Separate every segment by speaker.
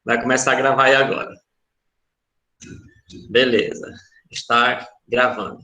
Speaker 1: Vai começar a gravar aí agora. Beleza. Está gravando.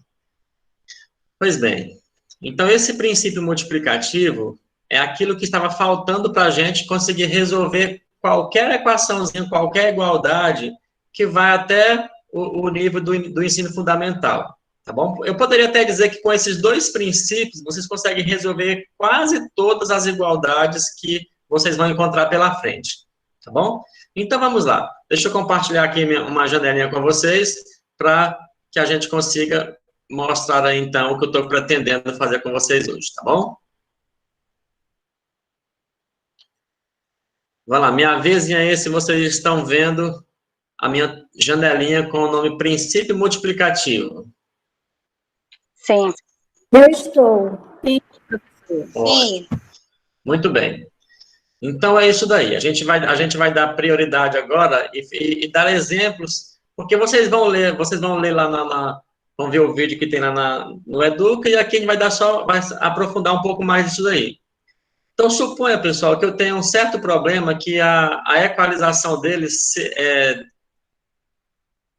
Speaker 1: Pois bem. Então, esse princípio multiplicativo é aquilo que estava faltando para a gente conseguir resolver qualquer equaçãozinha, qualquer igualdade que vai até o nível do ensino fundamental. Tá bom? Eu poderia até dizer que com esses dois princípios, vocês conseguem resolver quase todas as igualdades que vocês vão encontrar pela frente. Tá bom? Então, vamos lá. Deixa eu compartilhar aqui uma janelinha com vocês para que a gente consiga mostrar aí, então, o que eu estou pretendendo fazer com vocês hoje, tá bom? Vai lá, minha vezinha aí, se vocês estão vendo a minha janelinha com o nome princípio multiplicativo.
Speaker 2: Sim.
Speaker 3: Eu estou.
Speaker 2: Sim.
Speaker 1: Muito bem. Então, é isso daí. A gente vai dar prioridade agora e dar exemplos, porque vocês vão ler lá vão ver o vídeo que tem lá no Educa, e aqui a gente vai aprofundar um pouco mais disso daí. Então, suponha, pessoal, que eu tenho um certo problema que a equalização deles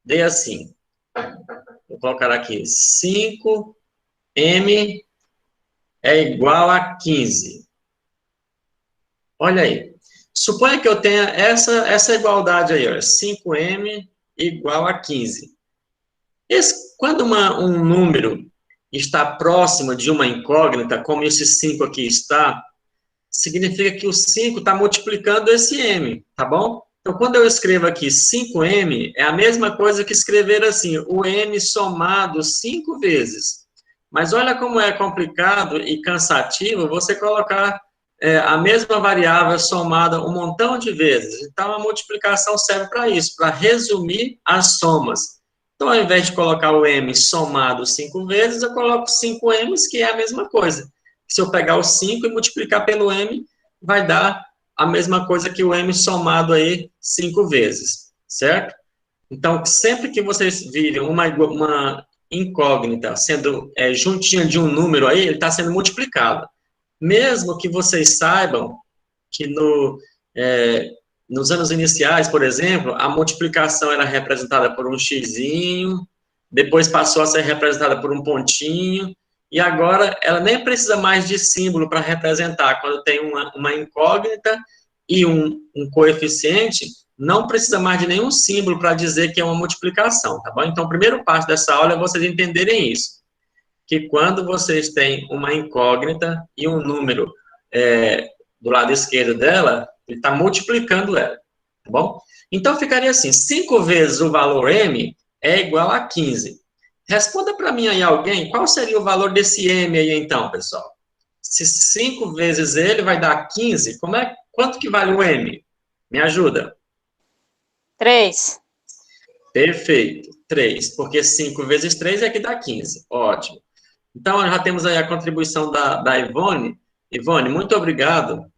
Speaker 1: dê assim. Vou colocar aqui, 5m é igual a 15. Olha aí. Suponha que eu tenha essa igualdade aí, ó, 5m igual a 15. Quando um número está próximo de uma incógnita, como esse 5 aqui está, significa que o 5 está multiplicando esse m, tá bom? Então, quando eu escrevo aqui 5m, é a mesma coisa que escrever assim, o m somado 5 vezes. Mas olha como é complicado e cansativo você colocar a mesma variável somada um montão de vezes. Então, a multiplicação serve para isso, para resumir as somas. Então, ao invés de colocar o m somado 5 vezes, eu coloco 5m's, que é a mesma coisa. Se eu pegar o 5 e multiplicar pelo m, vai dar a mesma coisa que o m somado aí 5 vezes, certo? Então, sempre que vocês virem uma incógnita sendo juntinha de um número aí, ele está sendo multiplicado. Mesmo que vocês saibam que nos anos iniciais, por exemplo, a multiplicação era representada por um xizinho, depois passou a ser representada por um pontinho, e agora ela nem precisa mais de símbolo para representar. Quando tem uma incógnita e um coeficiente, não precisa mais de nenhum símbolo para dizer que é uma multiplicação, tá bom? Então, o primeiro passo dessa aula é vocês entenderem isso, que quando vocês têm uma incógnita e um número do lado esquerdo dela, ele está multiplicando ela, tá bom? Então, ficaria assim, 5 vezes o valor m é igual a 15. Responda para mim aí alguém, qual seria o valor desse m aí então, pessoal? Se 5 vezes ele vai dar 15, quanto que vale o m? Me ajuda.
Speaker 2: 3.
Speaker 1: Perfeito, 3, porque 5 vezes 3 é que dá 15, ótimo. Então, já temos aí a contribuição da Ivone. Ivone, muito obrigado.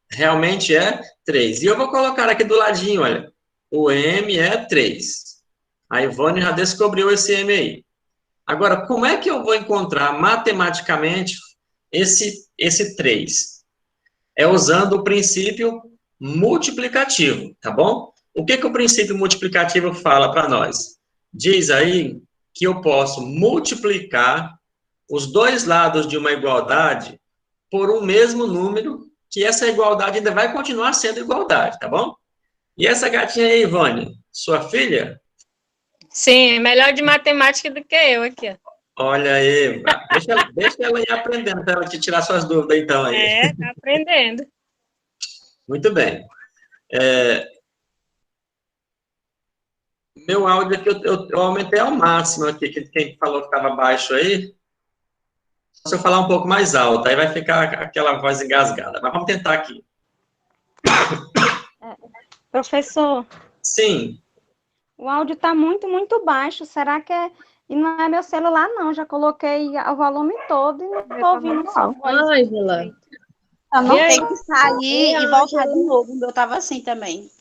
Speaker 1: Realmente é 3. E eu vou colocar aqui do ladinho, olha, o m é 3. A Ivone já descobriu esse m aí. Agora, como é que eu vou encontrar matematicamente esse 3? É usando o princípio multiplicativo, tá bom? O que o princípio multiplicativo fala para nós? Diz aí que eu posso multiplicar os dois lados de uma igualdade por um mesmo número, que essa igualdade ainda vai continuar sendo igualdade, tá bom? E essa gatinha aí, Ivone, sua filha?
Speaker 4: Sim, melhor de matemática do que eu aqui.
Speaker 1: Olha aí, deixa ela ir aprendendo para ela te tirar suas dúvidas, então. Aí.
Speaker 4: Tá aprendendo.
Speaker 1: Muito bem. Meu áudio aqui eu aumentei ao máximo aqui, que quem falou que estava baixo aí. Se eu falar um pouco mais alto, aí vai ficar aquela voz engasgada. Mas vamos tentar aqui.
Speaker 5: Professor.
Speaker 1: Sim.
Speaker 5: O áudio está muito, muito baixo. Será que é... E não é meu celular, não. Já coloquei o volume todo e não estou ouvindo sua voz.
Speaker 4: Ângela.
Speaker 2: Eu não tenho que sair e voltar de novo. O meu estava assim também.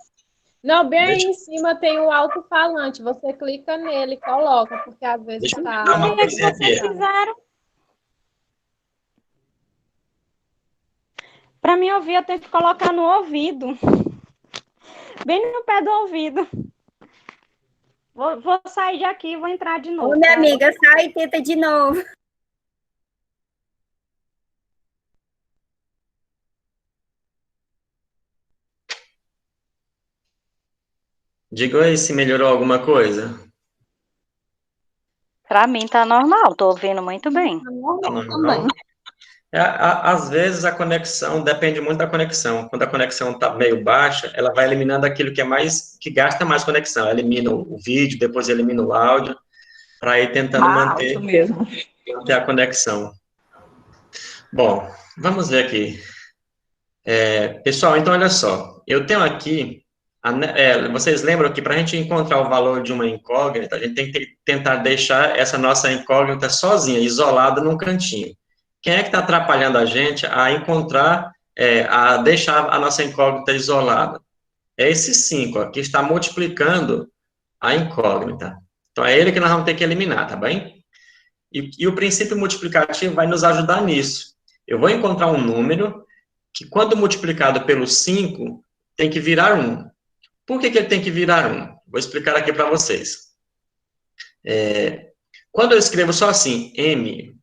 Speaker 4: Não, bem aí em cima tem o alto-falante. Você clica nele e coloca, porque às vezes tá...
Speaker 5: O que vocês fizeram? Para mim ouvir, eu tenho que colocar no ouvido. bem no pé do ouvido. Vou sair daqui e vou entrar de novo.
Speaker 3: Ô, minha
Speaker 5: tá?
Speaker 3: amiga, sai e tenta de novo.
Speaker 1: Diga aí se melhorou alguma coisa.
Speaker 6: Para mim tá normal, tô ouvindo muito bem.
Speaker 1: Tá normal? Às vezes a conexão depende muito da conexão. Quando a conexão está meio baixa, ela vai eliminando aquilo que é mais, que gasta mais conexão. Ela elimina o vídeo, depois elimina o áudio, para ir tentando manter a conexão. Bom, vamos ver aqui. Pessoal, então olha só. Eu tenho aqui, vocês lembram que para a gente encontrar o valor de uma incógnita, a gente tem que tentar deixar essa nossa incógnita sozinha, isolada num cantinho. Quem é que está atrapalhando a gente a encontrar, a deixar a nossa incógnita isolada? É esse 5, ó, que está multiplicando a incógnita. Então, é ele que nós vamos ter que eliminar, tá bem? E o princípio multiplicativo vai nos ajudar nisso. Eu vou encontrar um número que, quando multiplicado pelo 5, tem que virar 1. Por que ele tem que virar 1? Vou explicar aqui para vocês. Quando eu escrevo só assim, m,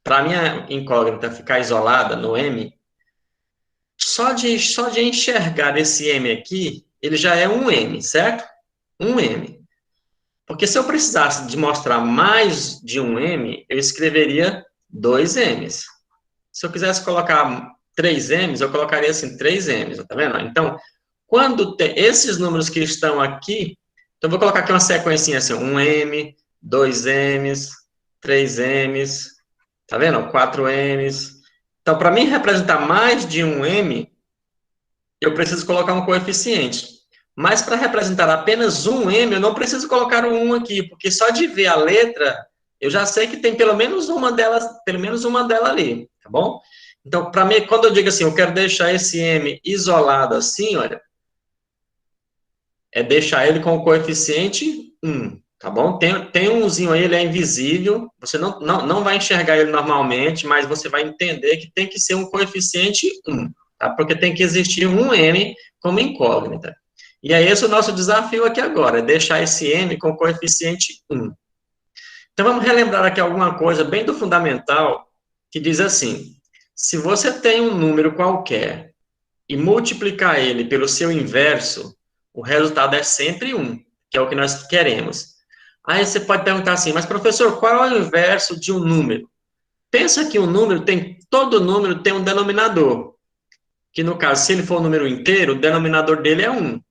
Speaker 1: para a minha incógnita ficar isolada no M, só de enxergar esse M aqui, ele já é um M, certo? Um M. Porque se eu precisasse de mostrar mais de um M, eu escreveria 2 M's. Se eu quisesse colocar 3 M's, eu colocaria assim, 3 M's, tá vendo? Então, quando tem esses números que estão aqui, então eu vou colocar aqui uma sequência assim, 1 M, 2 M's, 3 M's, tá vendo? 4 M's. Então, para mim representar mais de um M, eu preciso colocar um coeficiente. Mas para representar apenas um M, eu não preciso colocar o 1 aqui, porque só de ver a letra, eu já sei que tem pelo menos uma dela ali, tá bom? Então, para mim, quando eu digo assim, eu quero deixar esse M isolado assim, olha, é deixar ele com o coeficiente 1. Tá bom? Tem um umzinho aí, ele é invisível, você não vai enxergar ele normalmente, mas você vai entender que tem que ser um coeficiente 1, tá? Porque tem que existir um M como incógnita. E é esse o nosso desafio aqui agora, é deixar esse M com coeficiente 1. Então, vamos relembrar aqui alguma coisa bem do fundamental, que diz assim, se você tem um número qualquer e multiplicar ele pelo seu inverso, o resultado é sempre 1, que é o que nós queremos. Aí você pode perguntar assim, mas professor, qual é o inverso de um número? Pensa que um número todo número tem um denominador, que no caso, se ele for um número inteiro, o denominador dele é 1,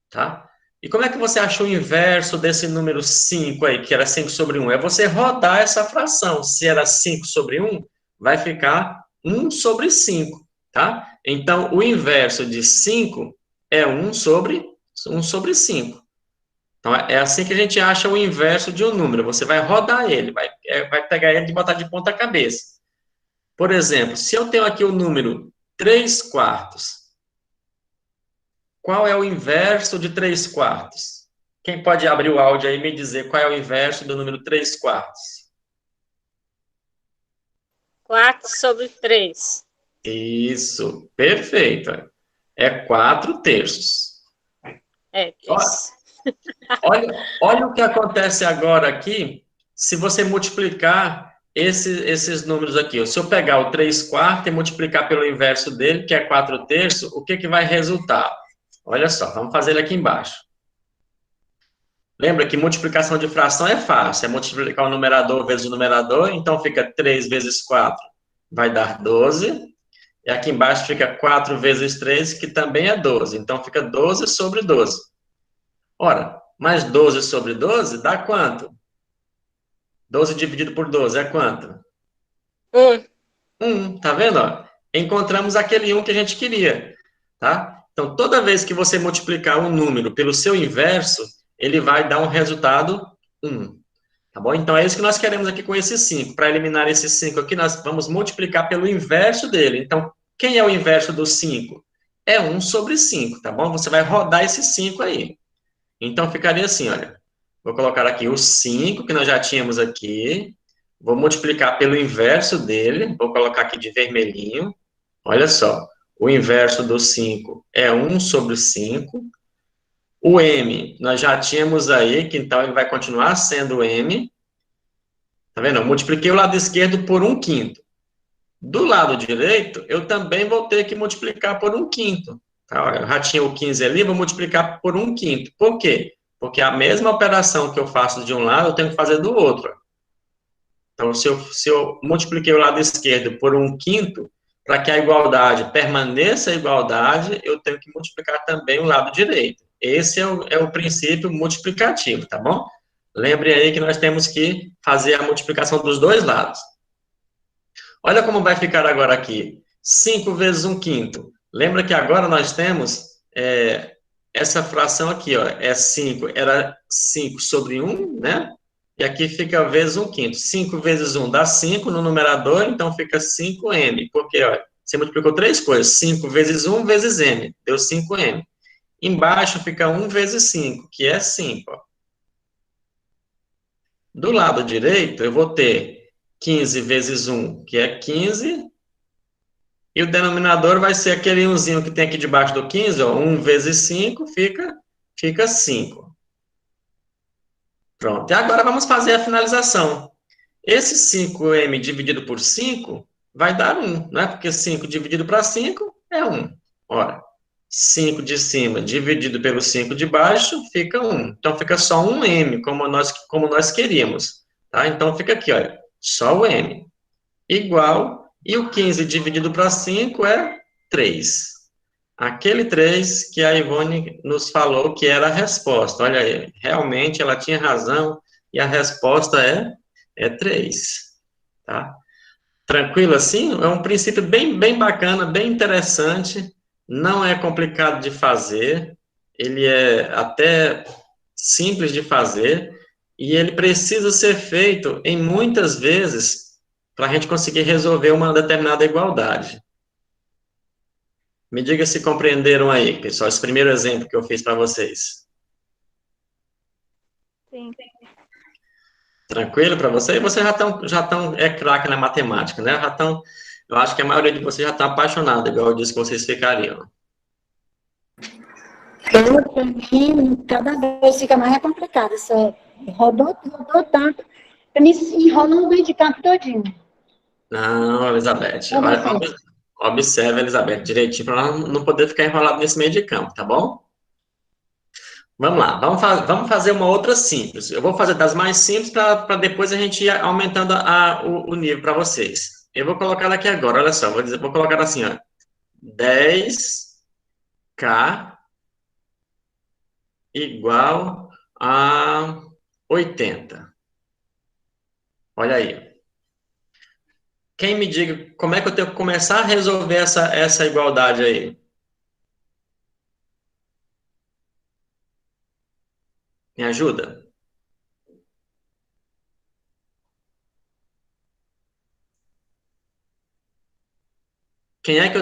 Speaker 1: tá? E como é que você achou o inverso desse número 5 aí, que era 5 sobre 1? É você rodar essa fração. Se era 5 sobre 1, vai ficar 1 sobre 5, tá? Então, o inverso de 5 é 1 sobre 5. Então, é assim que a gente acha o inverso de um número. Você vai rodar ele, vai pegar ele e botar de ponta cabeça. Por exemplo, se eu tenho aqui o número 3 quartos, qual é o inverso de 3 quartos? Quem pode abrir o áudio aí e me dizer qual é o inverso do número 3 quartos?
Speaker 6: 4 sobre 3.
Speaker 1: Isso, perfeito. É 4 terços.
Speaker 6: Isso.
Speaker 1: Olha o que acontece agora aqui, se você multiplicar esses números aqui. Se eu pegar o 3 quartos e multiplicar pelo inverso dele, que é 4 terços, o que vai resultar? Olha só, vamos fazer ele aqui embaixo. Lembra que multiplicação de fração é fácil, é multiplicar o numerador vezes o numerador, então fica 3 vezes 4, vai dar 12, e aqui embaixo fica 4 vezes 3, que também é 12, então fica 12 sobre 12. Ora, mais 12 sobre 12 dá quanto? 12 dividido por 12 é quanto? 1, tá vendo? Ó? Encontramos aquele 1 que a gente queria, tá? Então, toda vez que você multiplicar um número pelo seu inverso, ele vai dar um resultado 1, tá bom? Então, é isso que nós queremos aqui com esse 5. Para eliminar esse 5 aqui, nós vamos multiplicar pelo inverso dele. Então, quem é o inverso do 5? É 1 sobre 5, tá bom? Você vai rodar esse 5 aí. Então, ficaria assim, olha. Vou colocar aqui o 5, que nós já tínhamos aqui. Vou multiplicar pelo inverso dele. Vou colocar aqui de vermelhinho. Olha só. O inverso do 5 é 1 sobre 5. O M, nós já tínhamos aí, que então ele vai continuar sendo M. Tá vendo? Eu multipliquei o lado esquerdo por 1/5. Do lado direito, eu também vou ter que multiplicar por 1/5. Tá? Olha, eu já tinha o 15 ali, vou multiplicar por 1/5. Por quê? Porque a mesma operação que eu faço de um lado, eu tenho que fazer do outro. Então, se eu multipliquei o lado esquerdo por 1/5, para que a igualdade permaneça a igualdade, eu tenho que multiplicar também o lado direito. Esse é o princípio multiplicativo, tá bom? Lembre aí que nós temos que fazer a multiplicação dos dois lados. Olha como vai ficar agora aqui. 5 vezes 1/5. Lembra que agora nós temos essa fração aqui, ó, é 5, era 5 sobre 1, né? E aqui fica vezes 1/5. 5 vezes 1 dá 5 no numerador, então fica 5m. Porque, ó, você multiplicou 3 coisas. 5 vezes 1 vezes m, deu 5m. Embaixo fica 1 vezes 5, que é 5, ó. Do lado direito, eu vou ter 15 vezes 1, que é 15, e o denominador vai ser aquele 1zinho que tem aqui debaixo do 15, ó, 1 vezes 5, fica 5. Pronto, e agora vamos fazer a finalização. Esse 5m dividido por 5 vai dar 1, não é? Porque 5 dividido para 5 é 1. Ora, 5 de cima dividido pelo 5 de baixo fica 1. Então, fica só 1m, como nós queríamos. Tá? Então, fica aqui, olha, só o m. Igual, e o 15 dividido para 5 é 3. Aquele 3 que a Ivone nos falou que era a resposta. Olha aí, realmente ela tinha razão, e a resposta é 3. Tá? Tranquilo assim? É um princípio bem bacana, bem interessante. Não é complicado de fazer, ele é até simples de fazer, e ele precisa ser feito em muitas vezes para a gente conseguir resolver uma determinada igualdade. Me diga se compreenderam aí, pessoal, esse primeiro exemplo que eu fiz para vocês.
Speaker 5: Sim.
Speaker 1: Tranquilo para vocês? Vocês já estão craque na matemática, né? Eu acho que a maioria de vocês já está apaixonada, igual eu disse que vocês ficariam.
Speaker 3: Para mim, cada vez fica mais complicado. Você rodou tanto, para mim enrolou o meio de campo todinho.
Speaker 1: Não, Elizabeth, observe, Elizabeth, direitinho, para não poder ficar enrolado nesse meio de campo, tá bom? Vamos lá, vamos fazer uma outra simples. Eu vou fazer das mais simples para depois a gente ir aumentando o nível para vocês. Eu vou colocar aqui agora, olha só, vou colocar assim, ó, 10k igual a 80. Olha aí. Quem me diga como é que eu tenho que começar a resolver essa igualdade aí? Me ajuda? Quem é que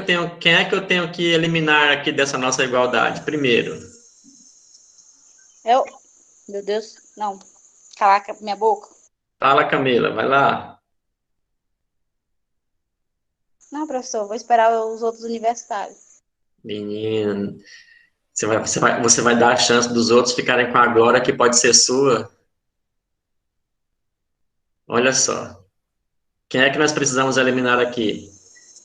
Speaker 1: eu tenho que eliminar aqui dessa nossa igualdade? Primeiro.
Speaker 2: Meu Deus, não. Caraca, minha boca.
Speaker 1: Fala, Camila, vai lá.
Speaker 2: Não, professor, vou esperar os outros universitários.
Speaker 1: Menino, você vai dar a chance dos outros ficarem com a glória que pode ser sua? Olha só. Quem é que nós precisamos eliminar aqui?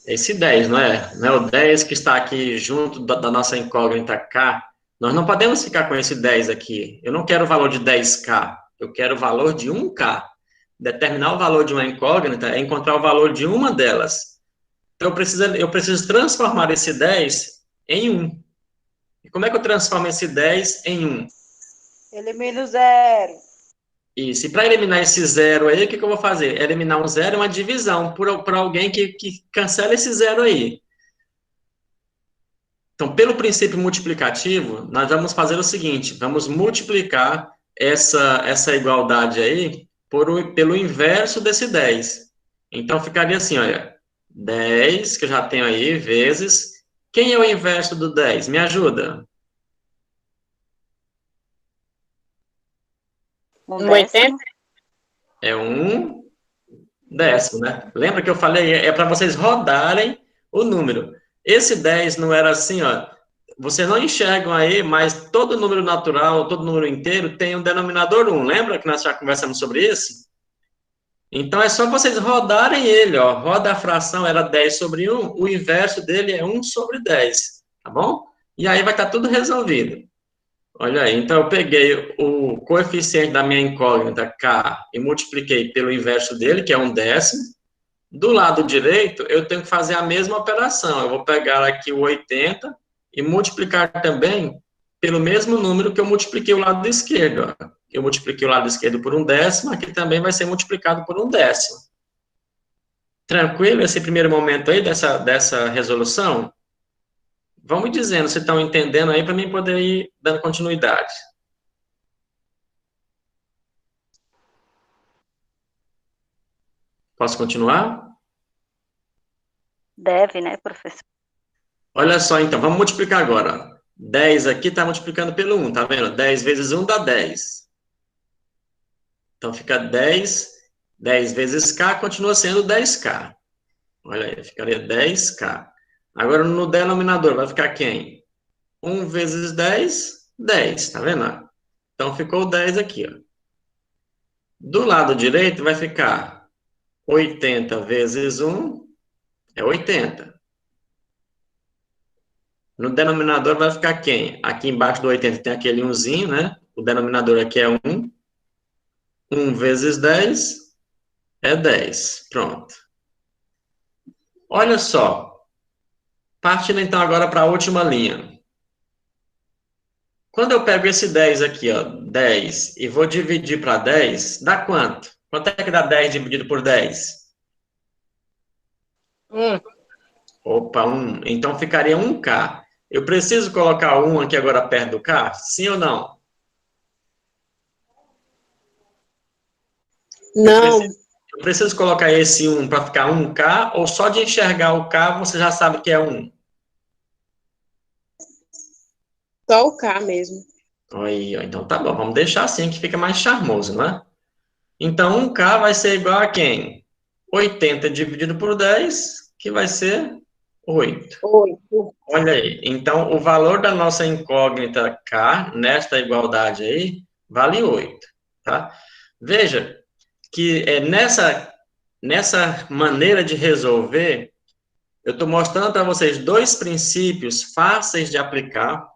Speaker 1: Esse 10, não é? Não é o 10 que está aqui junto da nossa incógnita K? Nós não podemos ficar com esse 10 aqui. Eu não quero o valor de 10K. Eu quero o valor de 1K. Determinar o valor de uma incógnita é encontrar o valor de uma delas. Então, eu preciso transformar esse 10 em 1. E como é que eu transformo esse 10 em 1?
Speaker 2: Elimina o 0.
Speaker 1: Isso. E para eliminar esse 0 aí, o que eu vou fazer? Eliminar um 0 é uma divisão por alguém que cancela esse 0 aí. Então, pelo princípio multiplicativo, nós vamos fazer o seguinte, vamos multiplicar essa igualdade aí pelo inverso desse 10. Então, ficaria assim, olha, 10, que eu já tenho aí, vezes... Quem é o inverso do 10? Me ajuda.
Speaker 6: 80.
Speaker 1: É 1/10, né? Lembra que eu falei? É para vocês rodarem o número. Esse 10 não era assim, ó. vocês não enxergam aí, mas todo número natural, todo número inteiro tem um denominador 1. Lembra que nós já conversamos sobre isso? Então, é só vocês rodarem ele, ó. Roda a fração, era 10 sobre 1, o inverso dele é 1 sobre 10, tá bom? E aí vai estar tudo resolvido. Olha aí, então eu peguei o coeficiente da minha incógnita, k, e multipliquei pelo inverso dele, que é 1/10. Do lado direito, eu tenho que fazer a mesma operação. Eu vou pegar aqui o 80 e multiplicar também pelo mesmo número que eu multipliquei o lado esquerdo, ó. Eu multipliquei o lado esquerdo por 1/10, aqui também vai ser multiplicado por 1/10. Tranquilo esse primeiro momento aí dessa resolução? Vão me dizendo se estão entendendo aí para mim poder ir dando continuidade. Posso continuar?
Speaker 6: Deve, né, professor?
Speaker 1: Olha só, então, vamos multiplicar agora. 10 aqui está multiplicando pelo 1, tá vendo? 10 vezes 1 dá 10. Então, fica 10. 10 vezes k continua sendo 10k. Olha aí, ficaria 10k. Agora, no denominador, vai ficar quem? 1 vezes 10, 10, tá vendo? Então, ficou 10 aqui, ó. Do lado direito, vai ficar 80 vezes 1 é 80. No denominador vai ficar quem? Aqui embaixo do 80 tem aquele 1zinho, né? O denominador aqui é 1. 1 vezes 10 é 10. Pronto. Olha só. Partindo então agora para a última linha. Quando eu pego esse 10 aqui, ó, 10, e vou dividir para 10, dá quanto? Quanto é que dá 10 dividido por 10?
Speaker 6: 1.
Speaker 1: Opa, 1. Então ficaria 1k. Eu preciso colocar o 1 aqui agora perto do k? Sim ou não?
Speaker 7: Não.
Speaker 1: Eu preciso colocar esse 1 para ficar 1k, ou só de enxergar o k você já sabe que é 1?
Speaker 7: Só o K mesmo.
Speaker 1: Aí, ó, então tá bom, vamos deixar assim que fica mais charmoso, não é? Então 1k vai ser igual a quem? 80 dividido por 10, que vai ser 8.
Speaker 7: 8.
Speaker 1: Olha aí, então o valor da nossa incógnita k, nesta igualdade aí, vale 8, tá? Veja que nessa maneira de resolver, eu estou mostrando para vocês dois princípios fáceis de aplicar.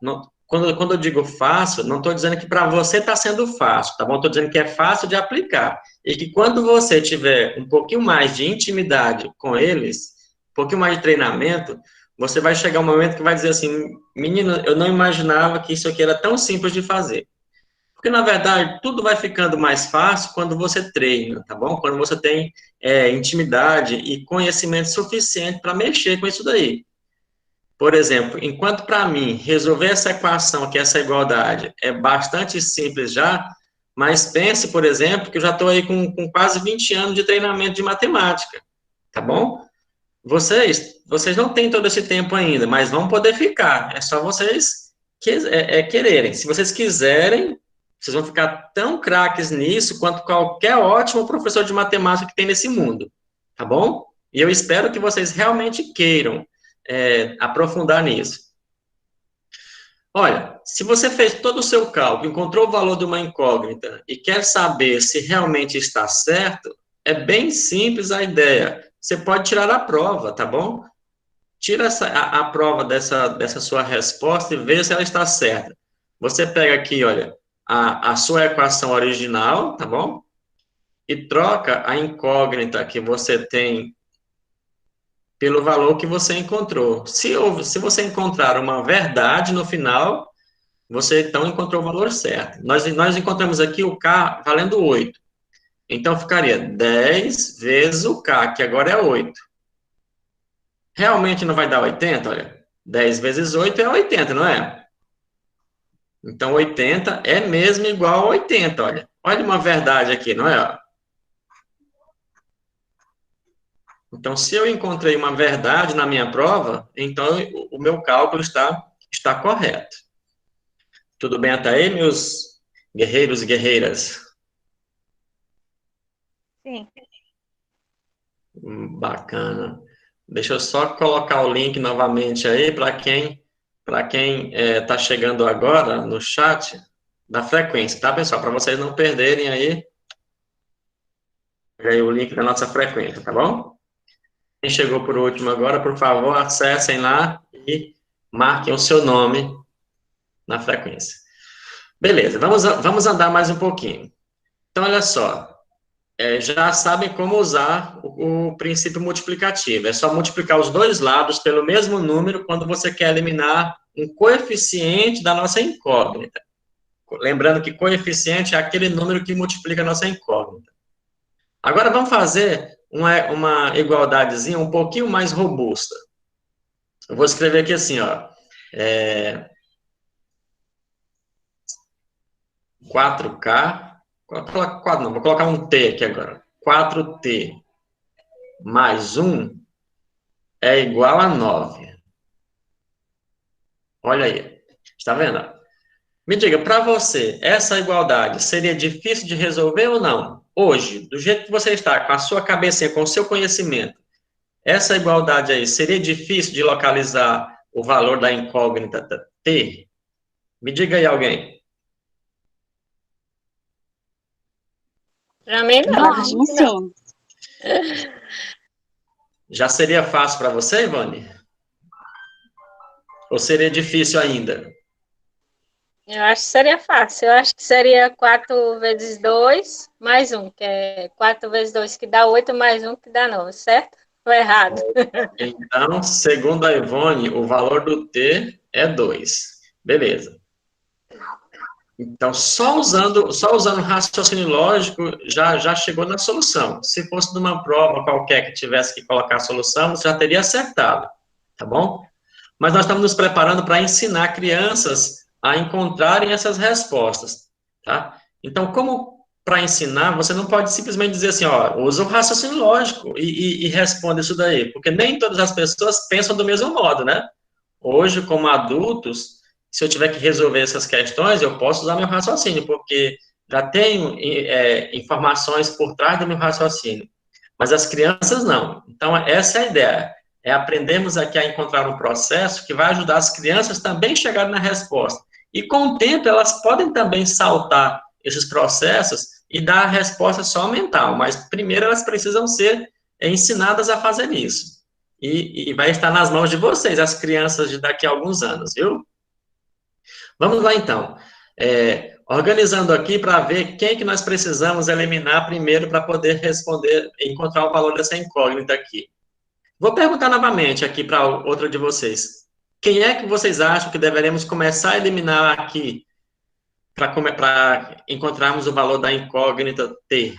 Speaker 1: Quando eu digo fácil, não estou dizendo que para você está sendo fácil, tá bom? Estou dizendo que é fácil de aplicar. E que quando você tiver um pouquinho mais de intimidade com eles, um pouquinho mais de treinamento, você vai chegar um momento que vai dizer assim, menino, eu não imaginava que isso aqui era tão simples de fazer. Porque, na verdade, tudo vai ficando mais fácil quando você treina, tá bom? Quando você tem intimidade e conhecimento suficiente para mexer com isso daí. Por exemplo, enquanto para mim resolver essa equação aqui, essa igualdade, é bastante simples já, mas pense, por exemplo, que eu já estou aí com quase 20 anos de treinamento de matemática, tá bom? Vocês não têm todo esse tempo ainda, mas vão poder ficar. É só vocês quererem. Se vocês quiserem, vocês vão ficar tão craques nisso quanto qualquer ótimo professor de matemática que tem nesse mundo, tá bom? E eu espero que vocês realmente queiram aprofundar nisso. Olha, se você fez todo o seu cálculo, encontrou o valor de uma incógnita e quer saber se realmente está certo, é bem simples a ideia. Você pode tirar a prova, tá bom? Tira a prova dessa sua resposta e vê se ela está certa. Você pega aqui, olha, a sua equação original, tá bom? E troca a incógnita que você tem pelo valor que você encontrou. Se você encontrar uma verdade no final, você então encontrou o valor certo. Nós encontramos aqui o K valendo 8. Então, ficaria 10 vezes o K, que agora é 8. Realmente não vai dar 80? Olha, 10 vezes 8 é 80, não é? Então, 80 é mesmo igual a 80, olha. Olha uma verdade aqui, não é? Então, se eu encontrei uma verdade na minha prova, então o meu cálculo está correto. Tudo bem até aí, meus guerreiros e guerreiras?
Speaker 5: Sim.
Speaker 1: Bacana. Deixa eu só colocar o link novamente aí para quem para quem está chegando agora no chat, da frequência, tá, pessoal? Para vocês não perderem aí o link da nossa frequência, tá bom? Quem chegou por último agora, por favor, acessem lá e marquem o seu nome na frequência. Beleza, vamos andar mais um pouquinho. Então, olha só, já sabem como usar o princípio multiplicativo. É só multiplicar os dois lados pelo mesmo número quando você quer eliminar um coeficiente da nossa incógnita. Lembrando que coeficiente é aquele número que multiplica a nossa incógnita. Agora, vamos fazer uma igualdadezinha um pouquinho mais robusta. Eu vou escrever aqui assim, ó. 4K, não, vou colocar um T aqui agora. 4T mais 1 é igual a 9. Olha aí, está vendo? Me diga, para você, essa igualdade seria difícil de resolver ou não? Hoje, do jeito que você está, com a sua cabecinha, com o seu conhecimento, essa igualdade aí, seria difícil de localizar o valor da incógnita T? Me diga aí alguém.
Speaker 6: Para mim, não.
Speaker 2: Para mim, sim.
Speaker 1: Já seria fácil para você, Ivone? Ou seria difícil ainda?
Speaker 6: Eu acho que seria fácil. Eu acho que seria 4 vezes 2 mais 1, que é 4 vezes 2 que dá 8, mais 1 que dá 9, certo? Ou errado?
Speaker 1: Então, segundo a Ivone, o valor do T é 2. Beleza. Então, só usando raciocínio lógico, já chegou na solução. Se fosse numa prova qualquer que tivesse que colocar a solução, você já teria acertado, tá bom? Mas nós estamos nos preparando para ensinar crianças a encontrarem essas respostas, tá? Então, como para ensinar, você não pode simplesmente dizer assim, ó, usa o raciocínio lógico e responde isso daí, porque nem todas as pessoas pensam do mesmo modo, né? Hoje, como adultos, se eu tiver que resolver essas questões, eu posso usar meu raciocínio, porque já tenho informações por trás do meu raciocínio. Mas as crianças não. Então, essa é a ideia. É aprendermos aqui a encontrar um processo que vai ajudar as crianças também a chegarem na resposta. E com o tempo, elas podem também saltar esses processos e dar a resposta só mental. Mas primeiro elas precisam ser ensinadas a fazer isso. E vai estar nas mãos de vocês, as crianças de daqui a alguns anos, viu? Vamos lá, então. Organizando aqui para ver quem que nós precisamos eliminar primeiro para poder responder, encontrar o valor dessa incógnita aqui. Vou perguntar novamente aqui para outra de vocês. Quem é que vocês acham que deveremos começar a eliminar aqui para encontrarmos o valor da incógnita T?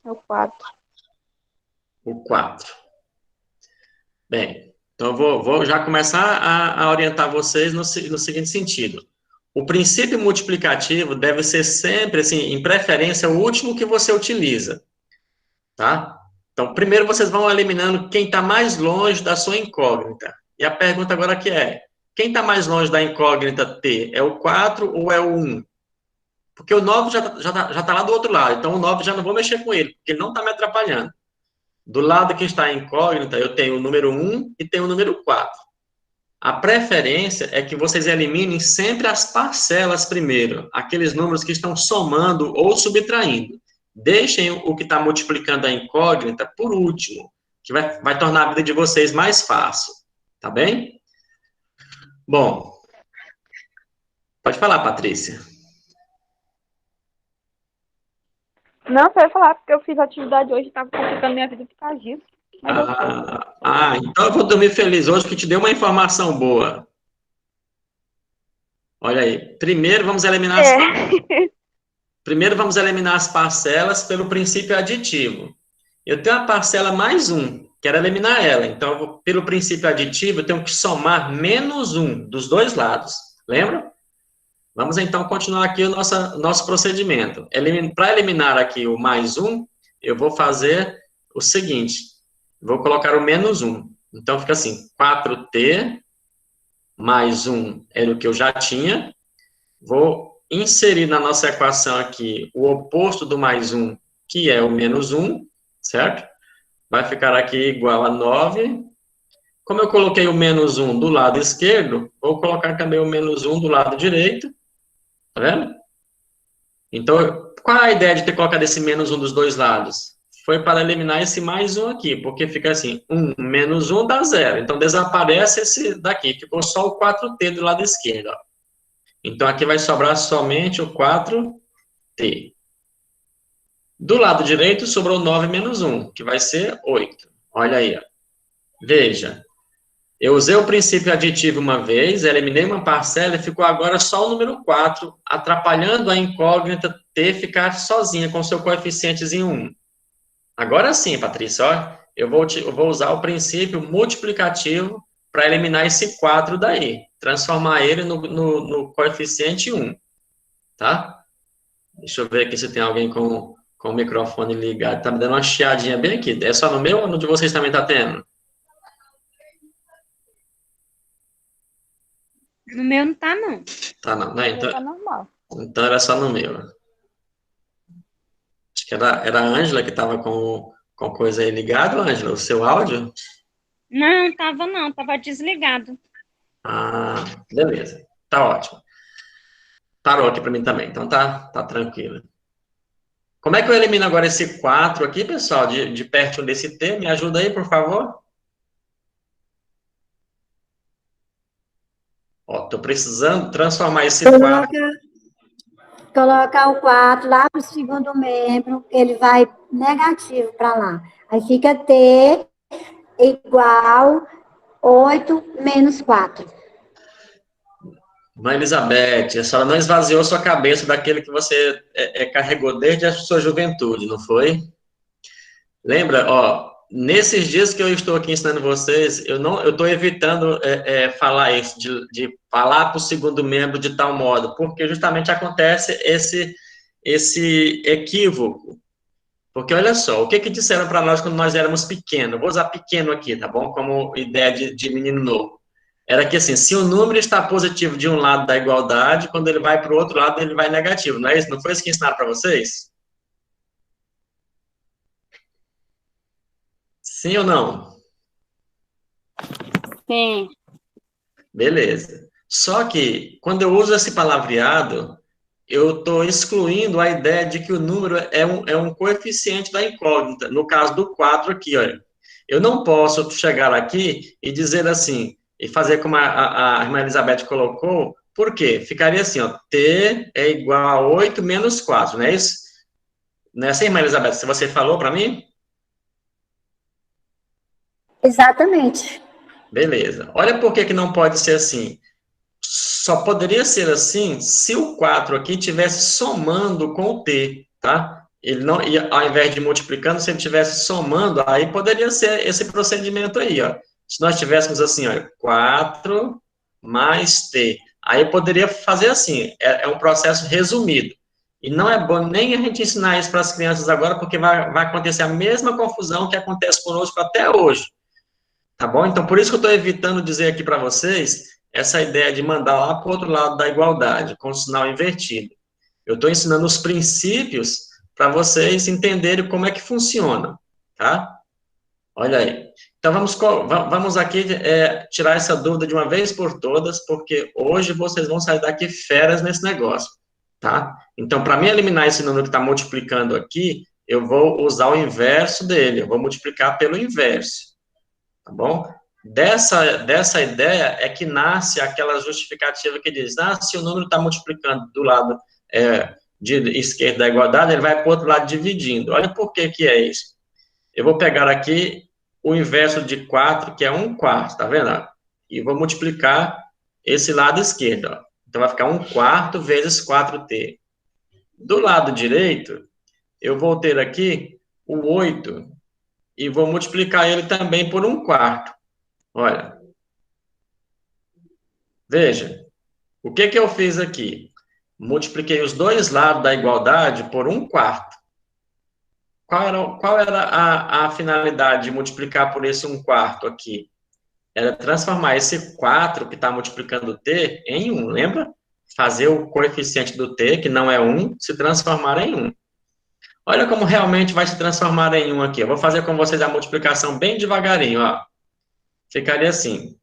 Speaker 5: O 4.
Speaker 1: O 4. Bem, então, eu vou já começar a orientar vocês no seguinte sentido. O princípio multiplicativo deve ser sempre, assim, em preferência, o último que você utiliza, tá? Então, primeiro vocês vão eliminando quem está mais longe da sua incógnita. E a pergunta agora que é, quem está mais longe da incógnita T? É o 4 ou é o 1? Porque o 9 já tá lá do outro lado, então o 9 já não vou mexer com ele, porque ele não está me atrapalhando. Do lado que está a incógnita, eu tenho o número 1 e tenho o número 4. A preferência é que vocês eliminem sempre as parcelas primeiro, aqueles números que estão somando ou subtraindo. Deixem o que está multiplicando a incógnita por último, que vai tornar a vida de vocês mais fácil. Tá bem? Bom, pode falar, Patrícia.
Speaker 5: Não, só ia falar, porque eu fiz atividade hoje e estava complicando minha vida por causa disso.
Speaker 1: Então eu vou dormir feliz hoje, que te deu uma informação boa. Olha aí. Primeiro vamos eliminar as parcelas pelo princípio aditivo. Eu tenho a parcela mais 1, quero eliminar ela. Então, pelo princípio aditivo, eu tenho que somar menos 1 dos dois lados. Lembra? Vamos, então, continuar aqui o nosso procedimento. Para eliminar aqui o mais 1, eu vou fazer o seguinte. Vou colocar o menos 1. Então, fica assim, 4T mais 1 era o que eu já tinha. Vou inserir na nossa equação aqui o oposto do mais 1, que é o menos 1, certo? Vai ficar aqui igual a 9. Como eu coloquei o menos 1 do lado esquerdo, vou colocar também o menos 1 do lado direito. Tá vendo? Então, qual a ideia de ter colocado esse menos 1 dos dois lados? Foi para eliminar esse mais 1 aqui, porque fica assim, 1 menos 1 dá 0. Então, desaparece esse daqui, ficou só o 4t do lado esquerdo. Ó. Então, aqui vai sobrar somente o 4t. Do lado direito, sobrou 9 menos 1, que vai ser 8. Olha aí, ó. Veja. Eu usei o princípio aditivo uma vez, eliminei uma parcela e ficou agora só o número 4, atrapalhando a incógnita t ficar sozinha com seu coeficientezinho 1. Agora sim, Patrícia, ó, eu vou usar o princípio multiplicativo para eliminar esse 4 daí, transformar ele no coeficiente 1, tá? Deixa eu ver aqui se tem alguém com o microfone ligado, tá me dando uma chiadinha bem aqui, é só no meu ou no de vocês também tá tendo?
Speaker 5: No meu não tá, não.
Speaker 1: Tá não, né? Então,
Speaker 2: Tá normal.
Speaker 1: então era só no meu. Acho que era a Ângela que estava com coisa aí ligado, Ângela, o seu áudio?
Speaker 5: Não, tava desligado.
Speaker 1: Ah, beleza. Tá ótimo. Parou aqui para mim também, então tá tranquilo. Como é que eu elimino agora esse 4 aqui, pessoal, de perto desse T? Me ajuda aí, por favor. Ó, tô precisando transformar esse 4.
Speaker 3: Coloca o 4 lá para o segundo membro, ele vai negativo para lá. Aí fica T igual 8 menos 4.
Speaker 1: Mãe Elizabeth, a senhora não esvaziou sua cabeça daquele que você carregou desde a sua juventude, não foi? Lembra, ó, nesses dias que eu estou aqui ensinando vocês, eu estou evitando falar isso, de falar para o segundo membro de tal modo, porque justamente acontece esse equívoco. Porque olha só, o que disseram para nós quando nós éramos pequenos? Vou usar pequeno aqui, tá bom? Como ideia de menino novo. Era que assim, se o número está positivo de um lado da igualdade, quando ele vai para o outro lado, ele vai negativo, não é isso? Não foi isso que ensinaram para vocês? Sim ou não?
Speaker 2: Sim.
Speaker 1: Beleza. Só que, quando eu uso esse palavreado, eu estou excluindo a ideia de que o número é um coeficiente da incógnita. No caso do 4 aqui, olha. Eu não posso chegar aqui e dizer assim, e fazer como a irmã Elizabeth colocou, por quê? Ficaria assim, ó, T é igual a 8 menos 4, não é isso? Não é assim, irmã Elizabeth, se você falou para mim?
Speaker 3: Exatamente.
Speaker 1: Beleza. Olha por que não pode ser assim. Só poderia ser assim se o 4 aqui estivesse somando com o t, tá? Ele não, ao invés de multiplicando, se ele estivesse somando, aí poderia ser esse procedimento aí, ó. Se nós tivéssemos assim, ó, 4 mais t, aí poderia fazer assim, é um processo resumido. E não é bom nem a gente ensinar isso para as crianças agora, porque vai acontecer a mesma confusão que acontece conosco até hoje. Tá bom? Então, por isso que eu estou evitando dizer aqui para vocês essa ideia de mandar lá para o outro lado da igualdade, com o sinal invertido. Eu estou ensinando os princípios para vocês entenderem como é que funciona, tá? Olha aí. Então, vamos aqui tirar essa dúvida de uma vez por todas, porque hoje vocês vão sair daqui feras nesse negócio, tá? Então, para mim eliminar esse número que está multiplicando aqui, eu vou usar o inverso dele, eu vou multiplicar pelo inverso. Tá bom? Dessa ideia é que nasce aquela justificativa que diz, se o número está multiplicando do lado de esquerda da igualdade, ele vai para o outro lado dividindo. Olha por que é isso. Eu vou pegar aqui o inverso de 4, que é 1/4, tá vendo? E vou multiplicar esse lado esquerdo. Ó. Então, vai ficar 1/4 vezes 4t. Do lado direito, eu vou ter aqui o 8, e vou multiplicar ele também por 1/4. Olha. Veja. O que eu fiz aqui? Multipliquei os dois lados da igualdade por 1/4. Qual era a finalidade de multiplicar por esse 1/4 aqui? Era transformar esse 4 que está multiplicando o t em 1, lembra? Fazer o coeficiente do t, que não é 1, se transformar em 1. Olha como realmente vai se transformar em 1 aqui. Eu vou fazer com vocês a multiplicação bem devagarinho, ó. ficaria assim.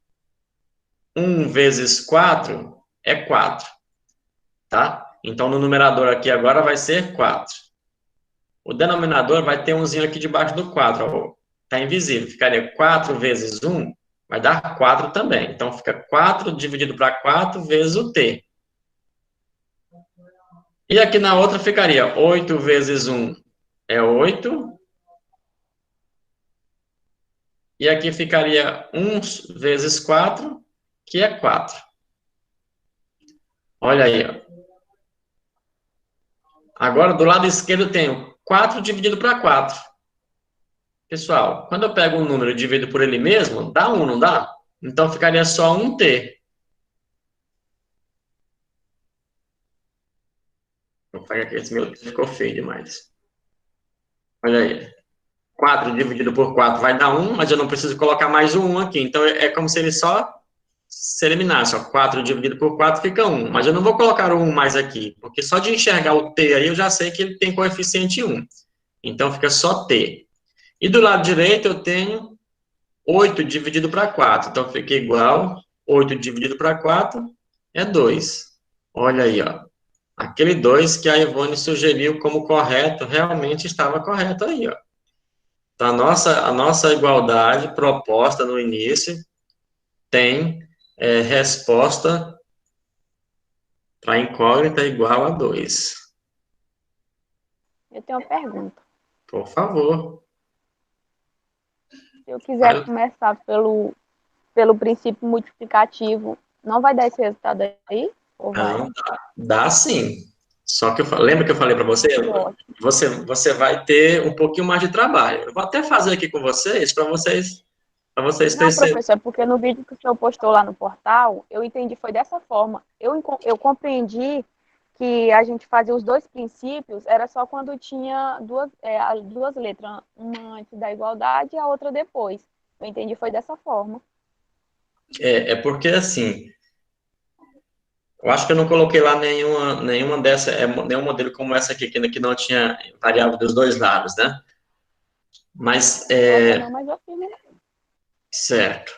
Speaker 1: 1 vezes 4 é 4, tá? Então, no numerador aqui agora vai ser 4. O denominador vai ter umzinho aqui debaixo do 4, ó. Tá invisível. Ficaria 4 vezes 1, vai dar 4 também. Então, fica 4 dividido para 4 vezes o t. E aqui na outra ficaria 8 vezes 1 é 8. E aqui ficaria 1 vezes 4, que é 4. Olha aí, ó. Agora, do lado esquerdo, eu tenho 4 dividido para 4. Pessoal, quando eu pego um número e divido por ele mesmo, dá 1, não dá? Então, ficaria só 1t. Vou pegar aqui, esse meu ficou feio demais. Olha aí. 4 dividido por 4 vai dar 1, mas eu não preciso colocar mais um 1 aqui. Então, é como se ele só se eliminasse. Ó, 4 dividido por 4 fica 1. Mas eu não vou colocar o 1 mais aqui, porque só de enxergar o t aí, eu já sei que ele tem coeficiente 1. Então, fica só t. E do lado direito, eu tenho 8 dividido para 4. Então, fica igual. 8 dividido para 4 é 2. Olha aí, ó. Aquele 2 que a Ivone sugeriu como correto, realmente estava correto aí, ó. Então, a nossa igualdade proposta no início tem resposta para incógnita igual a 2.
Speaker 5: Eu tenho uma pergunta.
Speaker 1: Por favor.
Speaker 5: Se eu quiser começar pelo princípio multiplicativo, não vai dar esse resultado aí? Ou vai?
Speaker 1: Não, dá sim. Só que lembra que eu falei para você? Você vai ter um pouquinho mais de trabalho. Eu vou até fazer aqui com vocês, para vocês
Speaker 5: Não,
Speaker 1: perceberem.
Speaker 5: professor, porque no vídeo que o senhor postou lá no portal, eu entendi, foi dessa forma. Eu compreendi que a gente fazia os dois princípios, era só quando tinha duas letras, uma antes da igualdade e a outra depois. Eu entendi, foi dessa forma.
Speaker 1: É porque, assim, eu acho que eu não coloquei lá nenhuma dessa, nenhum modelo como essa aqui, que não tinha variável dos dois lados, né? Mas,
Speaker 5: Não, mas eu fiz, né?
Speaker 1: certo.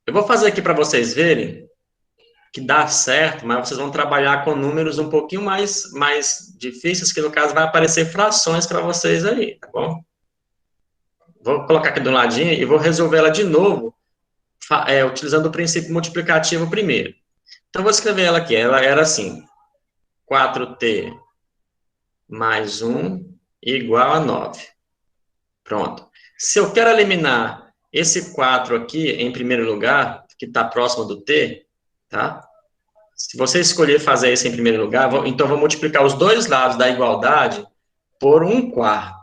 Speaker 1: Eu vou fazer aqui para vocês verem que dá certo, mas vocês vão trabalhar com números um pouquinho mais difíceis, que no caso vai aparecer frações para vocês aí, tá bom? Vou colocar aqui do ladinho e vou resolver ela de novo, utilizando o princípio multiplicativo primeiro. Então, vou escrever ela aqui. Ela era assim, 4t mais 1 igual a 9. Pronto. Se eu quero eliminar esse 4 aqui, em primeiro lugar, que está próximo do t, tá? Se você escolher fazer isso em primeiro lugar, então eu vou multiplicar os dois lados da igualdade por 1/4,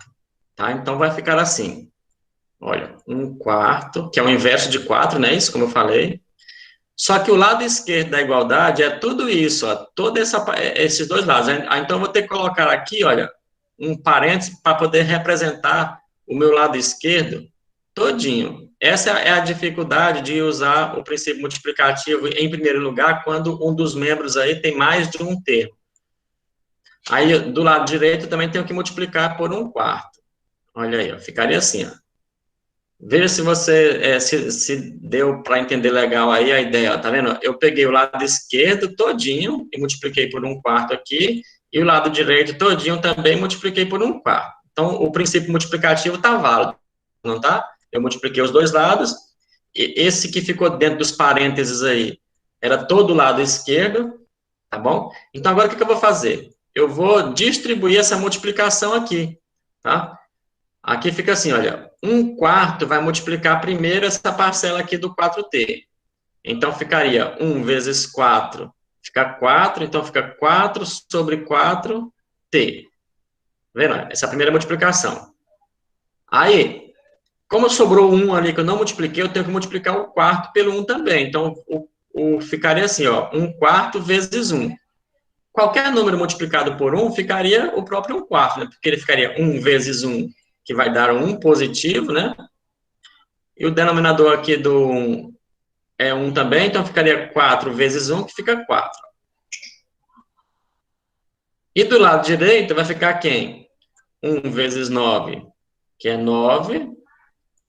Speaker 1: tá? Então, vai ficar assim. Olha, 1/4, que é o inverso de 4, né? Isso, como eu falei. Só que o lado esquerdo da igualdade é tudo isso, ó, esses dois lados. Então, eu vou ter que colocar aqui, olha, um parênteses para poder representar o meu lado esquerdo todinho. Essa é a dificuldade de usar o princípio multiplicativo em primeiro lugar, quando um dos membros aí tem mais de um termo. Aí, do lado direito, também tenho que multiplicar por 1/4. Olha aí, ó, ficaria assim, ó. Veja se você se deu para entender legal aí a ideia, ó, tá vendo? Eu peguei o lado esquerdo todinho e multipliquei por 1/4 aqui, e o lado direito todinho também multipliquei por 1/4. Então, o princípio multiplicativo está válido, não tá? Eu multipliquei os dois lados, e esse que ficou dentro dos parênteses aí, era todo o lado esquerdo, tá bom? Então, agora o que eu vou fazer? Eu vou distribuir essa multiplicação aqui, tá? Aqui fica assim, olha, 1/4 vai multiplicar primeiro essa parcela aqui do 4t. Então, ficaria 1 vezes 4, fica 4, então fica 4 sobre 4t. Vendo? Essa é a primeira multiplicação. Aí, como sobrou 1 ali que eu não multipliquei, eu tenho que multiplicar o quarto pelo 1 também. Então, ficaria assim, ó, 1/4 vezes 1. Qualquer número multiplicado por 1 ficaria o próprio 1/4, né? Porque ele ficaria 1 vezes 1, que vai dar 1 positivo, né? E o denominador aqui do 1 é 1 também, então ficaria 4 vezes 1, que fica 4. E do lado direito vai ficar quem? 1 vezes 9, que é 9,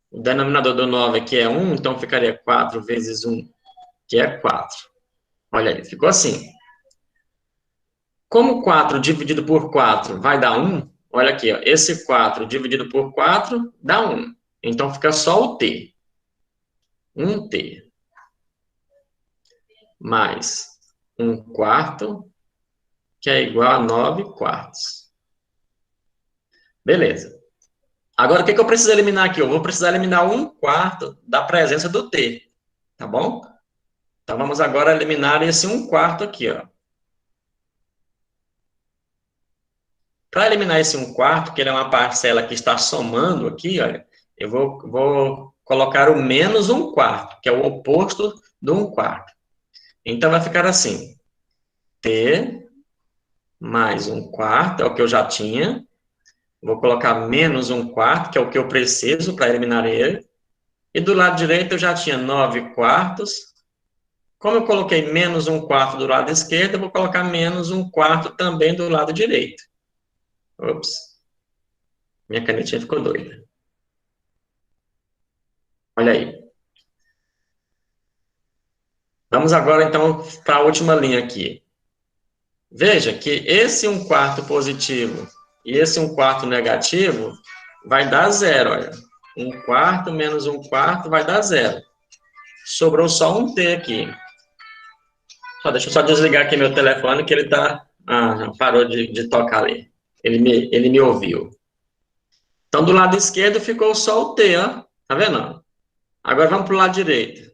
Speaker 1: O denominador do 9 aqui é 1, então ficaria 4 vezes 1, que é 4. Olha aí, ficou assim. Como 4 dividido por 4 vai dar 1, olha aqui, ó, esse 4 dividido por 4 dá 1. Então, fica só o t. 1t. Mais 1 quarto, que é igual a 9 quartos. Beleza. Agora, o que eu preciso eliminar aqui? Eu vou precisar eliminar 1 quarto da presença do t, tá bom? Então, vamos agora eliminar esse 1 quarto aqui, ó. Para eliminar esse 1 quarto, que ele é uma parcela que está somando aqui, olha, eu vou colocar o menos 1 quarto, que é o oposto do 1 quarto. Então, vai ficar assim, t mais 1 quarto, é o que eu já tinha. Vou colocar menos 1 quarto, que é o que eu preciso para eliminar ele. E do lado direito eu já tinha 9 quartos. Como eu coloquei menos 1 quarto do lado esquerdo, eu vou colocar menos 1 quarto também do lado direito. Ops. Minha canetinha ficou doida. Olha aí. Vamos agora, então, para a última linha aqui. Veja que esse 1 quarto positivo e esse 1 quarto negativo vai dar 0, olha. 1 quarto menos 1 quarto vai dar 0. Sobrou só um t aqui. Deixa eu só desligar aqui meu telefone, que ele tá... já parou de tocar ali. Ele me ouviu. Então, do lado esquerdo ficou só o t, ó. Tá vendo? Agora vamos para o lado direito.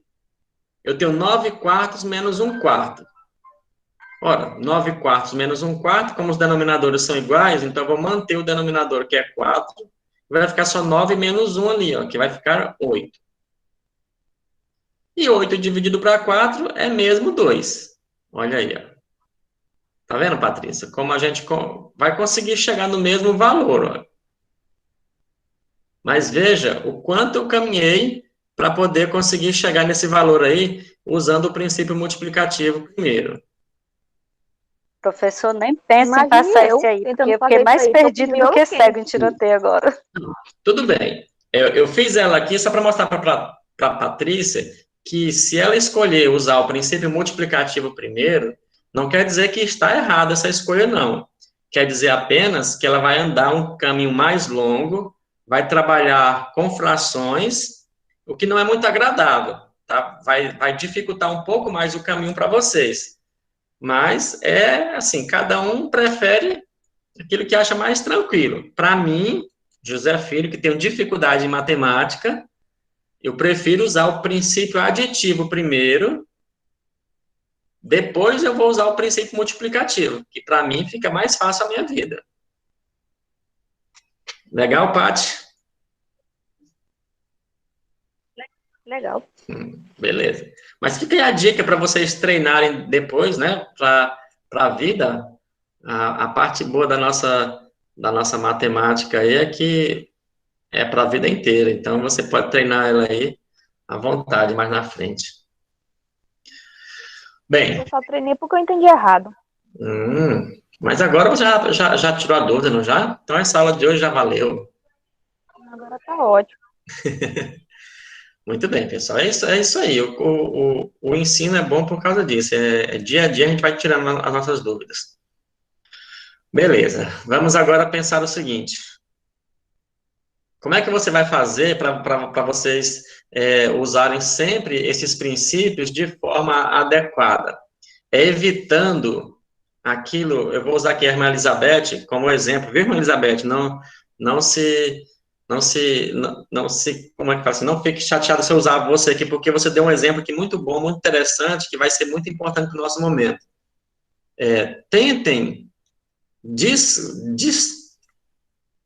Speaker 1: Eu tenho 9 quartos menos 1 quarto. Ora, 9 quartos menos 1 quarto, como os denominadores são iguais, então eu vou manter o denominador, que é 4, vai ficar só 9 menos 1 ali, ó, que vai ficar 8. E 8 dividido para 4 é mesmo 2. Olha aí, ó. Tá vendo, Patrícia? Como a gente vai conseguir chegar no mesmo valor, ó. Mas veja o quanto eu caminhei para poder conseguir chegar nesse valor aí, usando o princípio multiplicativo primeiro.
Speaker 8: Professor, nem pensa em
Speaker 5: Imagine
Speaker 8: passar
Speaker 5: eu
Speaker 8: isso aí,
Speaker 5: tentando
Speaker 8: porque eu
Speaker 5: fazer
Speaker 8: fiquei
Speaker 5: isso
Speaker 8: mais
Speaker 5: aí,
Speaker 8: perdido do que cego em tiroteio agora.
Speaker 1: Tudo bem. Eu fiz ela aqui só para mostrar para a Patrícia que se ela escolher usar o princípio multiplicativo primeiro, não quer dizer que está errada essa escolha, não. Quer dizer apenas que ela vai andar um caminho mais longo, vai trabalhar com frações, o que não é muito agradável, tá? Vai dificultar um pouco mais o caminho para vocês. Mas é assim, cada um prefere aquilo que acha mais tranquilo. Para mim, José Filho, que tenho dificuldade em matemática, eu prefiro usar o princípio aditivo primeiro, depois eu vou usar o princípio multiplicativo, que para mim fica mais fácil a minha vida. Legal, Paty?
Speaker 8: Legal.
Speaker 1: Beleza. Mas fica aí a dica para vocês treinarem depois, né, para a vida. A parte boa da nossa matemática aí é que é para a vida inteira. Então, você pode treinar ela aí à vontade, mais na frente. Bem.
Speaker 5: Eu só treinei porque eu entendi errado.
Speaker 1: Mas agora você já tirou a dúvida, não já? Então, essa aula de hoje já valeu.
Speaker 5: Agora tá ótimo.
Speaker 1: Muito bem, pessoal. É isso aí. O ensino é bom por causa disso. Dia a dia a gente vai tirando as nossas dúvidas. Beleza. Vamos agora pensar o seguinte. Como é que você vai fazer para vocês usarem sempre esses princípios de forma adequada? Evitando aquilo, eu vou usar aqui a irmã Elizabeth como exemplo, viu, irmã Elizabeth? Não se, como é que fala assim, não fique chateado se eu usar você aqui, porque você deu um exemplo aqui muito bom, muito interessante, que vai ser muito importante para o nosso momento. Tentem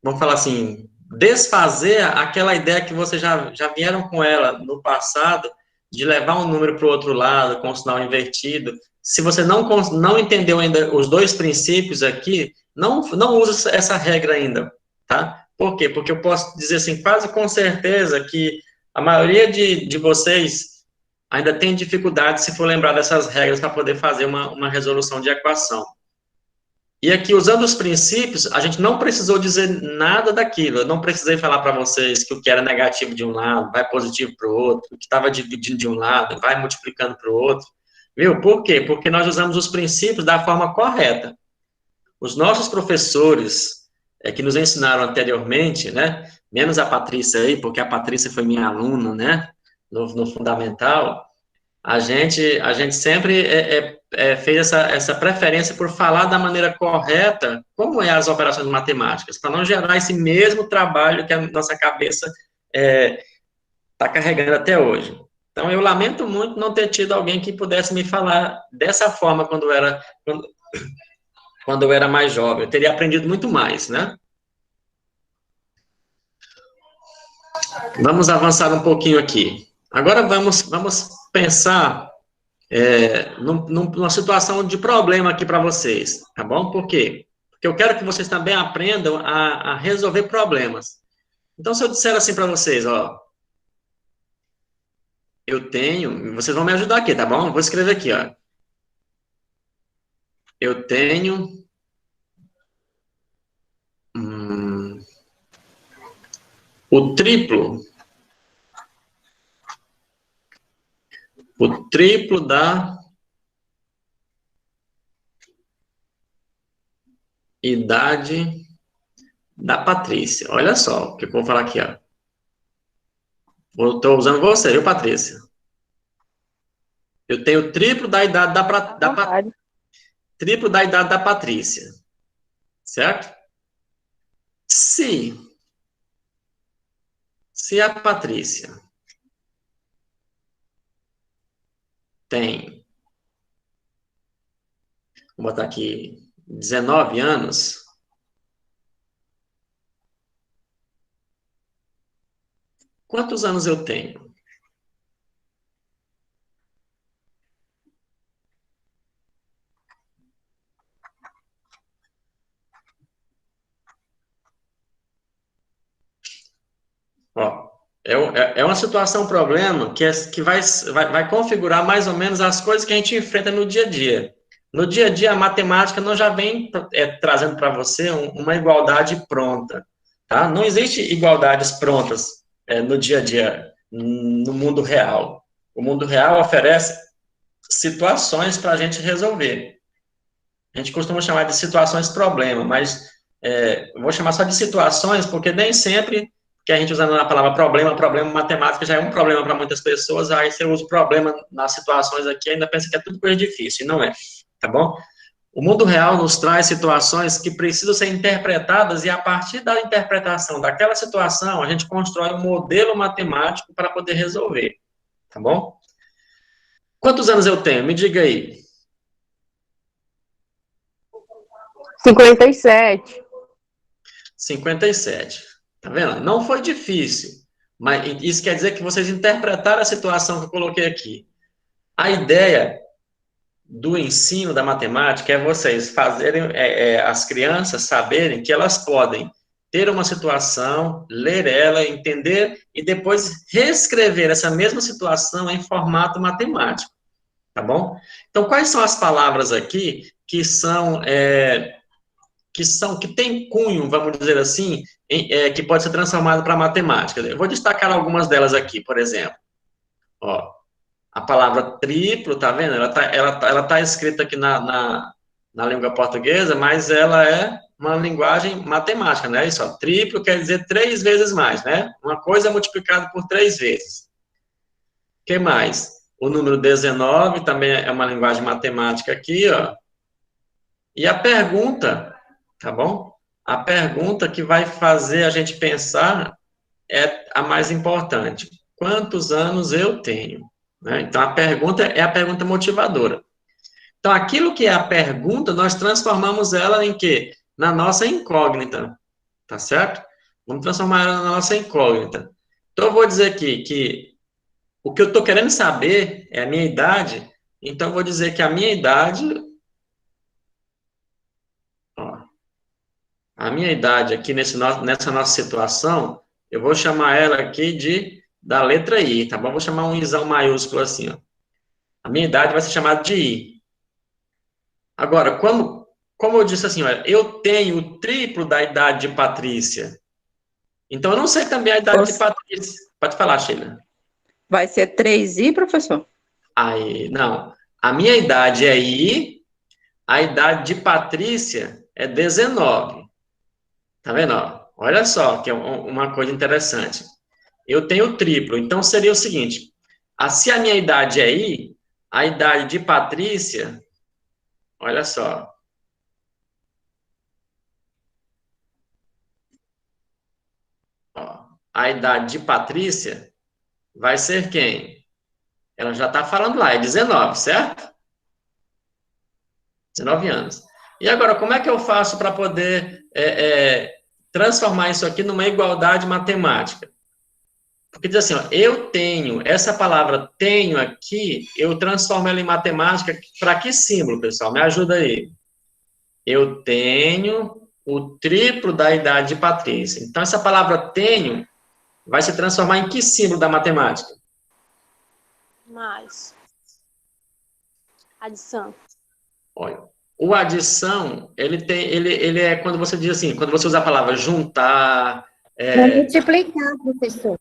Speaker 1: vamos falar assim, desfazer aquela ideia que vocês já vieram com ela no passado, de levar um número para o outro lado, com o sinal invertido. Se você não entendeu ainda os dois princípios aqui, não usa essa regra ainda, tá? Por quê? Porque eu posso dizer assim, quase com certeza que a maioria de vocês ainda tem dificuldade se for lembrar dessas regras para poder fazer uma resolução de equação. E aqui, usando os princípios, a gente não precisou dizer nada daquilo. Eu não precisei falar para vocês que o que era negativo de um lado vai positivo para o outro, o que estava dividindo de um lado vai multiplicando para o outro. Viu? Por quê? Porque nós usamos os princípios da forma correta. Os nossos professores que nos ensinaram anteriormente, né? Menos a Patrícia aí, porque a Patrícia foi minha aluna, né? No fundamental. A gente sempre fez essa preferência por falar da maneira correta como é as operações matemáticas, para não gerar esse mesmo trabalho que a nossa cabeça está carregando até hoje. Então, eu lamento muito não ter tido alguém que pudesse me falar dessa forma quando eu era mais jovem. Eu teria aprendido muito mais, né? Vamos avançar um pouquinho aqui. Agora vamos pensar numa situação de problema aqui para vocês, tá bom? Por quê? Porque eu quero que vocês também aprendam a resolver problemas. Então, se eu disser assim para vocês, ó, vocês vão me ajudar aqui, tá bom? Vou escrever aqui, ó. Eu tenho o triplo da idade da Patrícia. Olha só o que eu vou falar aqui, ó. Estou usando você, viu, Patrícia? Eu tenho o triplo da idade triplo da idade da Patrícia. Certo? Se a Patrícia tem, vou botar aqui, 19 anos, quantos anos eu tenho? Ó, é uma situação, um problema, que vai configurar mais ou menos as coisas que a gente enfrenta no dia a dia. No dia a dia, a matemática não já vem trazendo para você uma igualdade pronta, tá? Não existe igualdades prontas no dia a dia, no mundo real. O mundo real oferece situações para a gente resolver. A gente costuma chamar de situações problema, mas eu vou chamar só de situações, porque nem sempre que a gente usa a palavra problema matemática já é um problema para muitas pessoas, aí você usa o problema nas situações aqui, ainda pensa que é tudo coisa difícil, e não é, tá bom? O mundo real nos traz situações que precisam ser interpretadas, e a partir da interpretação daquela situação, a gente constrói um modelo matemático para poder resolver, tá bom? Quantos anos eu tenho? Me diga aí.
Speaker 5: 57.
Speaker 1: 57. Tá vendo? Não foi difícil, mas isso quer dizer que vocês interpretaram a situação que eu coloquei aqui. A ideia do ensino da matemática é vocês fazerem as crianças saberem que elas podem ter uma situação, ler ela, entender e depois reescrever essa mesma situação em formato matemático, tá bom? Então, quais são as palavras aqui que tem cunho, vamos dizer assim, que pode ser transformado para matemática? Eu vou destacar algumas delas aqui, por exemplo. Ó, a palavra triplo, tá vendo? Ela tá escrita aqui na língua portuguesa, mas ela é uma linguagem matemática, né? Isso, ó, triplo quer dizer 3 vezes mais, né? Uma coisa multiplicada por 3 vezes. O que mais? O número 19 também é uma linguagem matemática aqui, ó. E a pergunta, tá bom? A pergunta que vai fazer a gente pensar é a mais importante. Quantos anos eu tenho? Né? Então, a pergunta é a pergunta motivadora. Então, aquilo que é a pergunta, nós transformamos ela em quê? Na nossa incógnita, tá certo? Vamos transformar ela na nossa incógnita. Então, eu vou dizer aqui que o que eu estou querendo saber é a minha idade, então eu vou dizer que a minha idade... A minha idade aqui nessa nossa situação, eu vou chamar ela aqui da letra I, tá bom? Vou chamar um Izão maiúsculo assim, ó. A minha idade vai ser chamada de I. Agora, como eu disse assim, olha, eu tenho o triplo da idade de Patrícia. Então, eu não sei também a idade de Patrícia. Pode falar, Sheila.
Speaker 9: Vai ser 3i, professor?
Speaker 1: Aí, não. A minha idade é I, a idade de Patrícia é 19. Tá vendo? Ó? Olha só, que é uma coisa interessante. Eu tenho o triplo, então seria o seguinte, se a minha idade é I, a idade de Patrícia, olha só. Ó, a idade de Patrícia vai ser quem? Ela já está falando lá, é 19, certo? 19 anos. E agora, como é que eu faço para poder transformar isso aqui numa igualdade matemática? Porque diz assim, ó, eu tenho, essa palavra tenho aqui, eu transformo ela em matemática, para que símbolo, pessoal? Me ajuda aí. Eu tenho o triplo da idade de Patrícia. Então, essa palavra tenho vai se transformar em que símbolo da matemática?
Speaker 2: Mais. Adição.
Speaker 1: Olha, o adição, ele é quando você diz assim, quando você usa a palavra juntar...
Speaker 3: multiplicar, professor.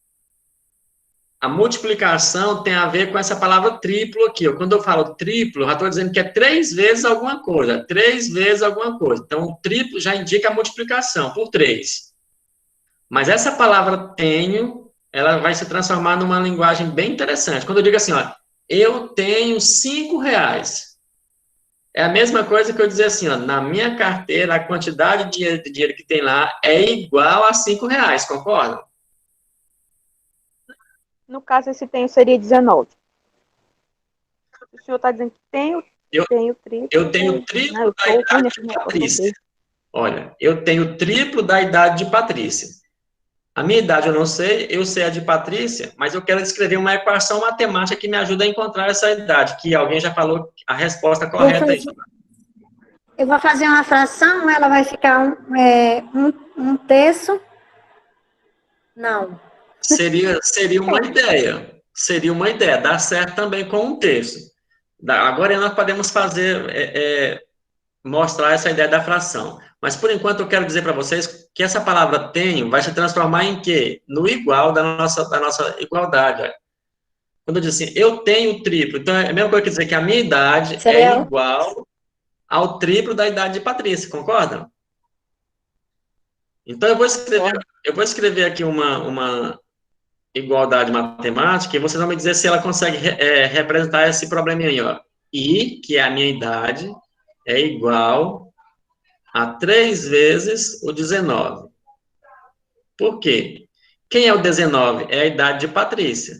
Speaker 1: A multiplicação tem a ver com essa palavra triplo aqui. Quando eu falo triplo, eu já estou dizendo que é 3 vezes alguma coisa. 3 vezes alguma coisa. Então, o triplo já indica a multiplicação por 3. Mas essa palavra tenho, ela vai se transformar numa linguagem bem interessante. Quando eu digo assim, ó, eu tenho 5 reais. É a mesma coisa que eu dizer assim, ó, na minha carteira, a quantidade de dinheiro que tem lá é igual a 5 reais, concordam?
Speaker 5: No caso, esse tenho seria 19. O senhor está dizendo que tenho triplo.
Speaker 1: Eu tenho triplo da idade de Patrícia. Olha, eu tenho triplo da idade de Patrícia. A minha idade eu não sei, eu sei a de Patrícia, mas eu quero descrever uma equação matemática que me ajuda a encontrar essa idade, que alguém já falou a resposta correta aí.
Speaker 3: Eu vou fazer uma fração, ela vai ficar um terço. Não.
Speaker 1: Seria uma ideia. Seria uma ideia. Dá certo também com um terço. Agora nós podemos fazer, mostrar essa ideia da fração. Mas, por enquanto, eu quero dizer para vocês que essa palavra tenho vai se transformar em quê? No igual da nossa igualdade. Olha. Quando eu digo assim, eu tenho triplo. Então, é a mesma coisa que dizer que a minha idade é igual ao triplo da idade de Patrícia. Concordam? Então, eu vou escrever aqui uma igualdade matemática e vocês vão me dizer se ela consegue representar esse probleminha aí, ó. I, que é a minha idade, é igual a 3 vezes o 19. Por quê? Quem é o 19? É a idade de Patrícia.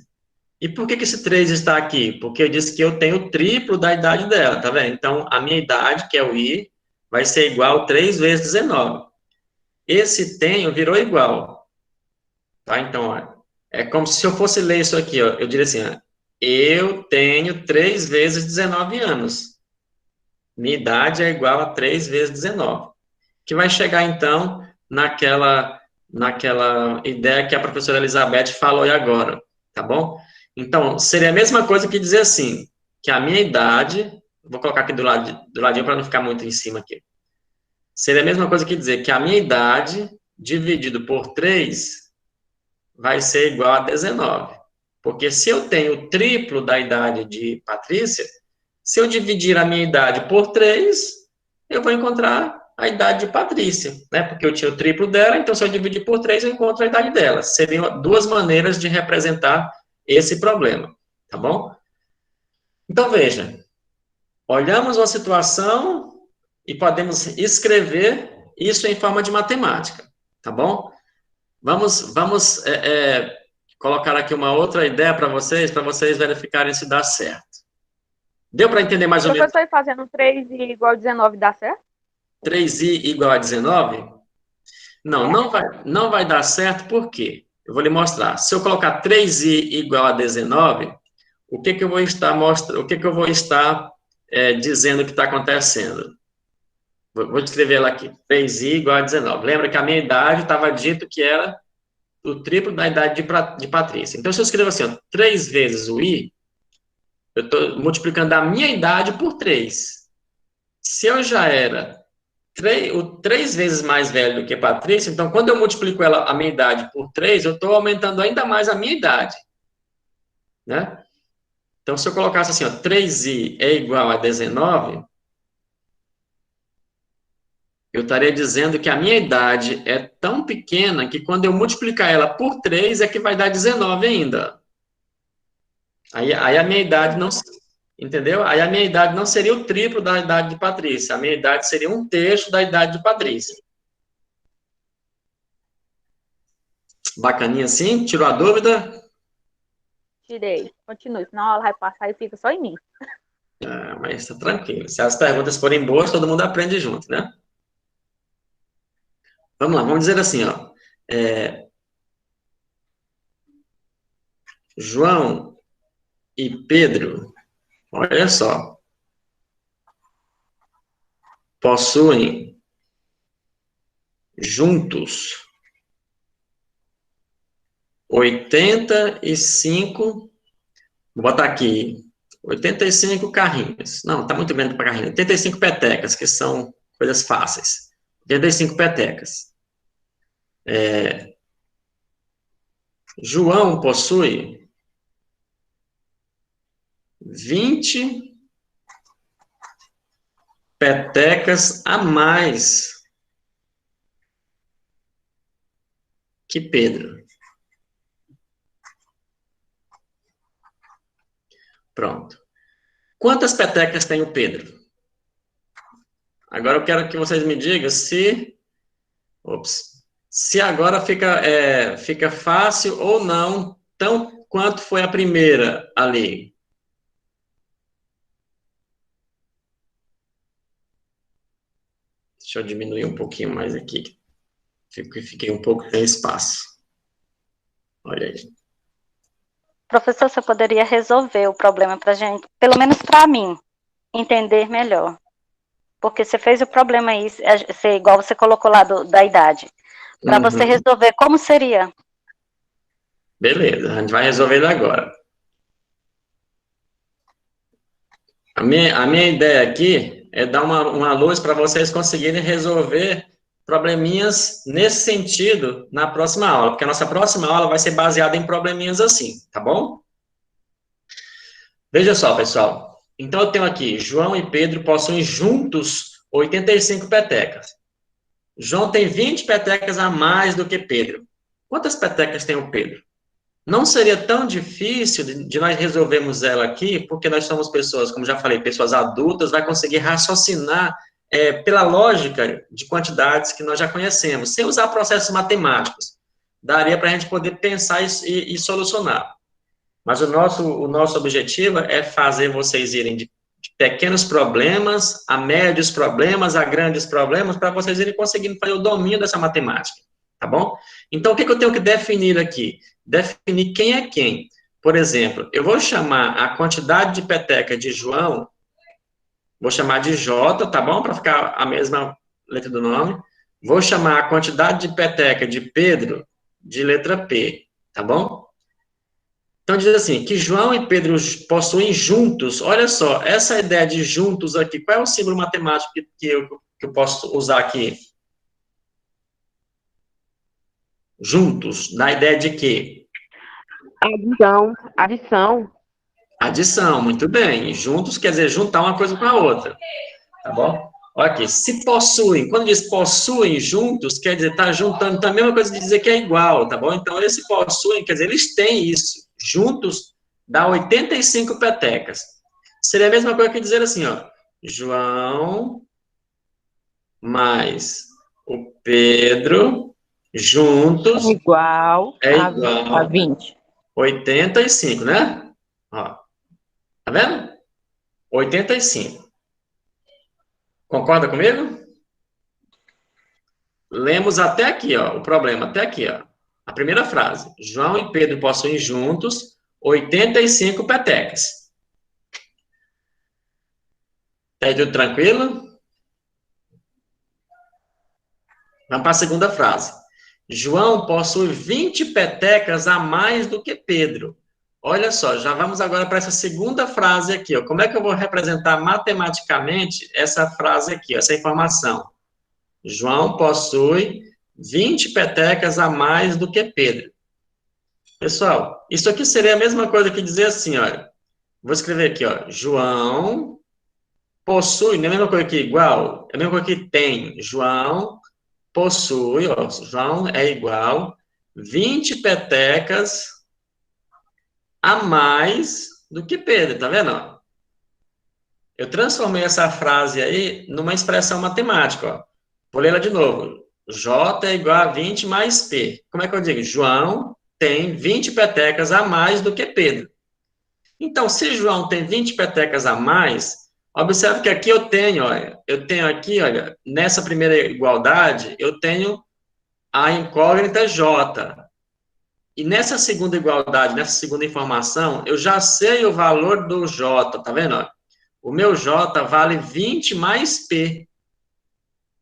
Speaker 1: E por que esse 3 está aqui? Porque eu disse que eu tenho o triplo da idade dela, tá vendo? Então, a minha idade, que é o I, vai ser igual a 3 vezes 19. Esse tenho virou igual. Tá? Então, olha, é como se eu fosse ler isso aqui, ó. Eu diria assim, ó, eu tenho 3 vezes 19 anos. Minha idade é igual a 3 vezes 19. Que vai chegar, então, naquela ideia que a professora Elizabeth falou aí agora, tá bom? Então, seria a mesma coisa que dizer assim, que a minha idade, vou colocar aqui do ladinho para não ficar muito em cima aqui. Seria a mesma coisa que dizer que a minha idade, dividido por 3, vai ser igual a 19. Porque se eu tenho o triplo da idade de Patrícia, se eu dividir a minha idade por 3, eu vou encontrar a idade de Patrícia, né? Porque eu tinha o triplo dela, então se eu dividir por 3, eu encontro a idade dela. Seriam 2 maneiras de representar esse problema, tá bom? Então, veja, olhamos uma situação e podemos escrever isso em forma de matemática, tá bom? Vamos colocar aqui uma outra ideia para vocês verificarem se dá certo. Deu para entender mais ou menos?
Speaker 5: Professor, fazendo 3 igual a 19 dá certo?
Speaker 1: 3i igual a 19? Não, não vai dar certo, por quê? Eu vou lhe mostrar. Se eu colocar 3i igual a 19, o que eu vou estar mostrando, o que eu vou estar dizendo que está acontecendo? Vou escrever lá aqui, 3i igual a 19. Lembra que a minha idade estava dito que era o triplo da idade de Patrícia. Então, se eu escrevo assim, ó, 3 vezes o i, eu estou multiplicando a minha idade por 3. Se eu já era 3 vezes mais velho do que Patrícia, então quando eu multiplico a minha idade por 3, eu estou aumentando ainda mais a minha idade. Né? Então, se eu colocasse assim, ó, 3i é igual a 19, eu estaria dizendo que a minha idade é tão pequena que quando eu multiplicar ela por 3 é que vai dar 19 ainda. Aí a minha idade não... Entendeu? Aí a minha idade não seria o triplo da idade de Patrícia. A minha idade seria 1/3 da idade de Patrícia. Bacaninha assim? Tirou a dúvida?
Speaker 5: Tirei. Continue, senão ela vai passar e fica só em mim.
Speaker 1: Ah, mas tá tranquilo. Se as perguntas forem boas, todo mundo aprende junto, né? Vamos lá, vamos dizer assim, ó. João e Pedro, olha só, possuem juntos 85, vou botar aqui, 85 carrinhos. Não, tá muito grande para carrinho. 85 petecas, que são coisas fáceis. 85 petecas. João possui 20 petecas a mais que Pedro. Pronto. Quantas petecas tem o Pedro? Agora eu quero que vocês me digam se agora fica fácil ou não, tão quanto foi a primeira ali. Deixa eu diminuir um pouquinho mais aqui. Fiquei um pouco sem espaço. Olha aí.
Speaker 8: Professor, você poderia resolver o problema para gente, pelo menos para mim, entender melhor. Porque você fez o problema aí, igual você colocou lá da idade. Para você resolver, como seria?
Speaker 1: Beleza, a gente vai resolver ele agora. A minha ideia aqui é dar uma luz para vocês conseguirem resolver probleminhas nesse sentido na próxima aula, porque a nossa próxima aula vai ser baseada em probleminhas assim, tá bom? Veja só, pessoal. Então, eu tenho aqui, João e Pedro possuem juntos 85 petecas. João tem 20 petecas a mais do que Pedro. Quantas petecas tem o Pedro? Não seria tão difícil de nós resolvermos ela aqui, porque nós somos pessoas, como já falei, pessoas adultas, vai conseguir raciocinar pela lógica de quantidades que nós já conhecemos, sem usar processos matemáticos. Daria para a gente poder pensar e solucionar. Mas o nosso objetivo é fazer vocês irem de pequenos problemas a médios problemas, a grandes problemas, para vocês irem conseguindo fazer o domínio dessa matemática, tá bom? Então, o que eu tenho que definir aqui? Definir quem é quem. Por exemplo, eu vou chamar a quantidade de peteca de João, vou chamar de J, tá bom? Para ficar a mesma letra do nome. Vou chamar a quantidade de peteca de Pedro de letra P, tá bom? Então, diz assim, que João e Pedro possuem juntos, olha só, essa ideia de juntos aqui, qual é o símbolo matemático que eu posso usar aqui? Juntos, na ideia de quê?
Speaker 7: Adição.
Speaker 1: Adição, muito bem. Juntos quer dizer juntar uma coisa com a outra, tá bom? Olha aqui, se possuem, quando diz possuem juntos, quer dizer, tá juntando, então a mesma coisa de dizer que é igual, tá bom? Então, esse possuem, quer dizer, eles têm isso. Juntos, dá 85 petecas. Seria a mesma coisa que dizer assim, ó, João mais o Pedro juntos
Speaker 9: é igual
Speaker 1: a
Speaker 9: 20.
Speaker 1: 85, né? Ó, tá vendo? 85. Concorda comigo? Lemos até aqui, ó, o problema, até aqui, ó. A primeira frase. João e Pedro possuem juntos 85 petecas. Tá tudo tranquilo? Vamos para a segunda frase. João possui 20 petecas a mais do que Pedro. Olha só, já vamos agora para essa segunda frase aqui, ó. Como é que eu vou representar matematicamente essa frase aqui, ó, essa informação? João possui 20 petecas a mais do que Pedro. Pessoal, isso aqui seria a mesma coisa que dizer assim, olha. Vou escrever aqui, ó. João possui, não é a mesma coisa que igual, é a mesma coisa que tem. João possui, ó. João é igual 20 petecas a mais do que Pedro, tá vendo? Ó? Eu transformei essa frase aí numa expressão matemática, ó. Vou ler ela de novo. J é igual a 20 mais P. Como é que eu digo? João tem 20 petecas a mais do que Pedro. Então, se João tem 20 petecas a mais, observe que aqui eu tenho aqui, olha, nessa primeira igualdade, eu tenho a incógnita J. E nessa segunda igualdade, nessa segunda informação, eu já sei o valor do J, tá vendo? Ó? O meu J vale 20 mais P.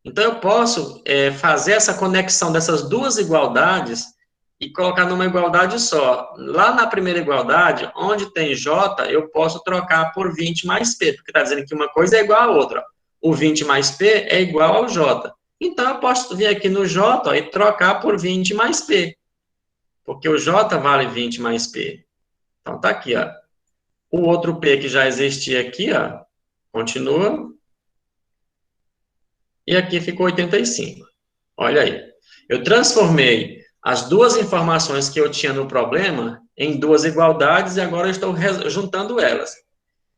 Speaker 1: Então, eu posso fazer essa conexão dessas duas igualdades e colocar numa igualdade só. Lá na primeira igualdade, onde tem J, eu posso trocar por 20 mais P, porque está dizendo que uma coisa é igual à outra. O 20 mais P é igual ao J. Então, eu posso vir aqui no J e trocar por 20 mais P, porque o J vale 20 mais P. Então, tá aqui, ó. O outro P que já existia aqui, ó, continua. E aqui ficou 85. Olha aí. Eu transformei as duas informações que eu tinha no problema em duas igualdades e agora eu estou juntando elas.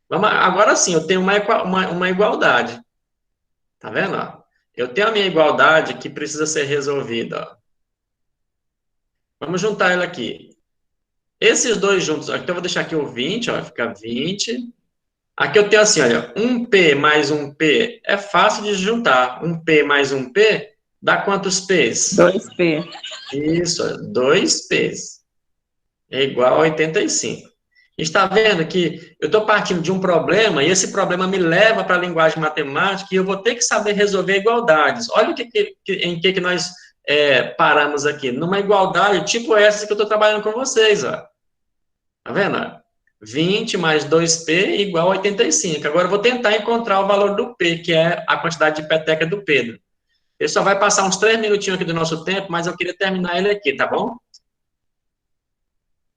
Speaker 1: Agora sim, eu tenho uma igualdade. Tá vendo? Ó? Eu tenho a minha igualdade que precisa ser resolvida. Ó. Vamos juntar ela aqui. Esses dois juntos, então eu vou deixar aqui o 20, ó, fica 20. Aqui eu tenho assim, olha, 1P mais 1P é fácil de juntar. 1P mais 1P dá quantos P's?
Speaker 9: 2P.
Speaker 1: Isso, 2P's. É igual a 85. Está vendo que eu estou partindo de um problema e esse problema me leva para a linguagem matemática e eu vou ter que saber resolver igualdades. Olha em que nós paramos aqui. Numa igualdade tipo essa que eu estou trabalhando com vocês, ó. Tá vendo? 20 mais 2P igual a 85. Agora eu vou tentar encontrar o valor do P, que é a quantidade de peteca do Pedro. Ele só vai passar uns 3 minutinhos aqui do nosso tempo, mas eu queria terminar ele aqui, tá bom?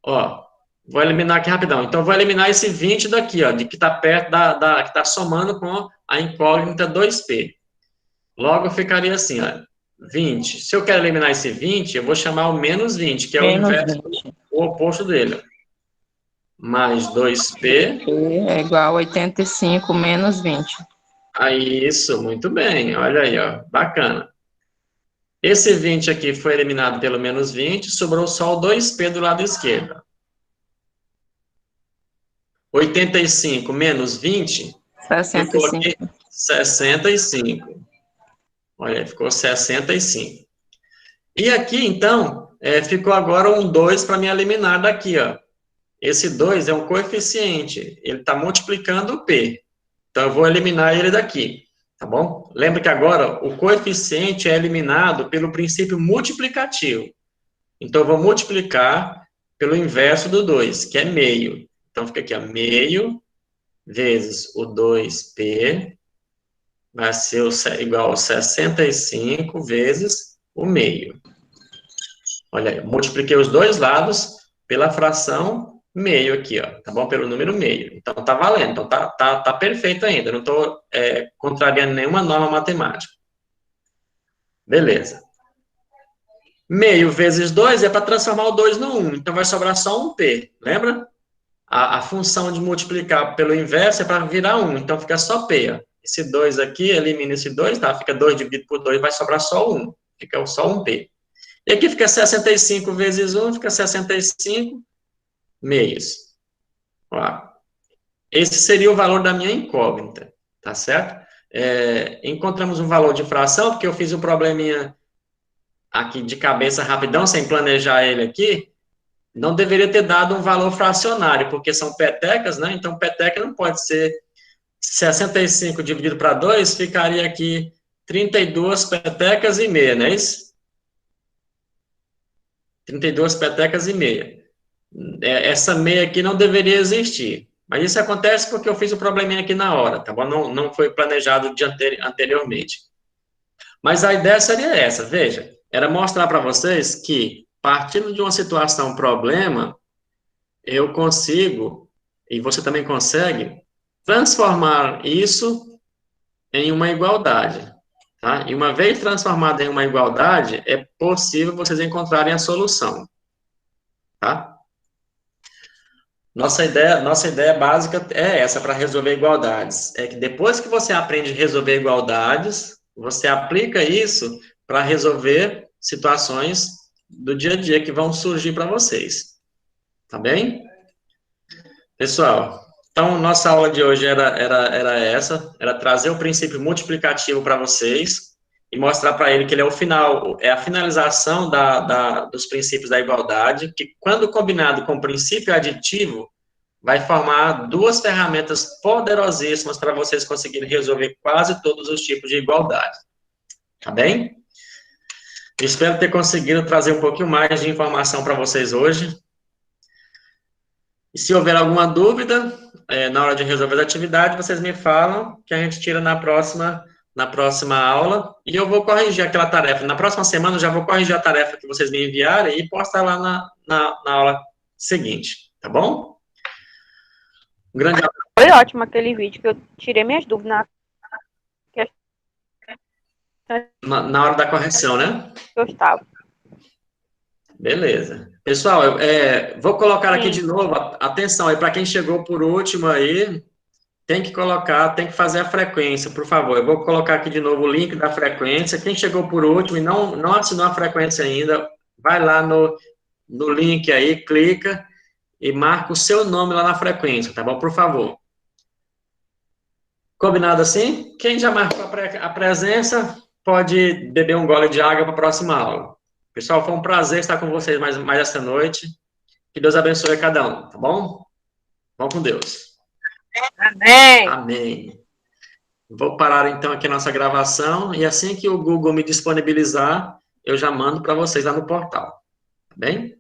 Speaker 1: Ó, vou eliminar aqui rapidão. Então, eu vou eliminar esse 20 daqui, ó, de que está perto que está somando com a incógnita 2P. Logo, ficaria assim, ó, 20. Se eu quero eliminar esse 20, eu vou chamar o menos 20, que é o inverso, o oposto dele. Mais 2P.
Speaker 9: P é igual a 85 menos 20.
Speaker 1: Aí, isso, muito bem. Olha aí, ó, bacana. Esse 20 aqui foi eliminado pelo menos 20, sobrou só o 2P do lado esquerdo. 85 menos 20,
Speaker 9: 65.
Speaker 1: ficou aqui 65. Olha, ficou 65. E aqui, então, ficou agora um 2 para me eliminar daqui, ó. Esse 2 é um coeficiente, ele está multiplicando o P. Então, eu vou eliminar ele daqui, tá bom? Lembra que agora o coeficiente é eliminado pelo princípio multiplicativo. Então, eu vou multiplicar pelo inverso do 2, que é meio. Então, fica aqui, ó, meio vezes o 2P vai ser igual a 65 vezes o meio. Olha aí, multipliquei os dois lados pela fração meio aqui, ó, tá bom? Pelo número meio. Então, tá valendo. Então, tá perfeito ainda. Não estou contrariando nenhuma norma matemática. Beleza. Meio vezes 2 é para transformar o 2 no 1. Então, vai sobrar só um P. Lembra? A função de multiplicar pelo inverso é para virar 1. Então, fica só P, ó. Esse 2 aqui, elimina esse 2, tá? Fica 2 dividido por 2, vai sobrar só 1. Fica só um P. E aqui fica 65 vezes 1, fica 65 meios. Ó, esse seria o valor da minha incógnita, tá certo? Encontramos um valor de fração, porque eu fiz um probleminha aqui de cabeça rapidão, sem planejar ele aqui, não deveria ter dado um valor fracionário, porque são petecas, né? Então, peteca não pode ser 65 dividido para 2, ficaria aqui 32 petecas e meia, não é isso? 32 petecas e meia. Essa meia aqui não deveria existir. Mas isso acontece porque eu fiz o probleminha aqui na hora, tá bom? Não foi planejado anteriormente. Mas a ideia seria essa, veja, era mostrar para vocês que, partindo de uma situação problema, eu consigo, e você também consegue, transformar isso em uma igualdade, tá? E uma vez transformada em uma igualdade, é possível vocês encontrarem a solução, tá? Nossa ideia básica é essa para resolver igualdades. É que depois que você aprende a resolver igualdades, você aplica isso para resolver situações do dia a dia que vão surgir para vocês. Tá bem? Pessoal, então nossa aula de hoje era trazer o princípio multiplicativo para vocês e mostrar para ele que ele é o final, é a finalização dos princípios da igualdade, que quando combinado com o princípio aditivo, vai formar duas ferramentas poderosíssimas para vocês conseguirem resolver quase todos os tipos de igualdade. Tá bem? Eu espero ter conseguido trazer um pouquinho mais de informação para vocês hoje. E se houver alguma dúvida, na hora de resolver a atividade, vocês me falam, que a gente tira na próxima aula, e eu vou corrigir aquela tarefa. Na próxima semana, eu já vou corrigir a tarefa que vocês me enviarem e postar lá na aula seguinte, tá bom? Um grande abraço.
Speaker 5: Foi ótimo aquele vídeo, que eu tirei minhas dúvidas
Speaker 1: Na hora da correção, né?
Speaker 5: Gustavo.
Speaker 1: Beleza. Pessoal, vou colocar aqui de novo, atenção aí, para quem chegou por último aí, tem que fazer a frequência, por favor. Eu vou colocar aqui de novo o link da frequência. Quem chegou por último e não assinou a frequência ainda, vai lá no link aí, clica e marca o seu nome lá na frequência, tá bom? Por favor. Combinado assim? Quem já marcou a presença, pode beber um gole de água para a próxima aula. Pessoal, foi um prazer estar com vocês mais esta noite. Que Deus abençoe a cada um, tá bom? Vamos com Deus.
Speaker 6: Amém.
Speaker 1: Amém. Vou parar então aqui a nossa gravação e assim que o Google me disponibilizar, eu já mando para vocês lá no portal. Tá bem?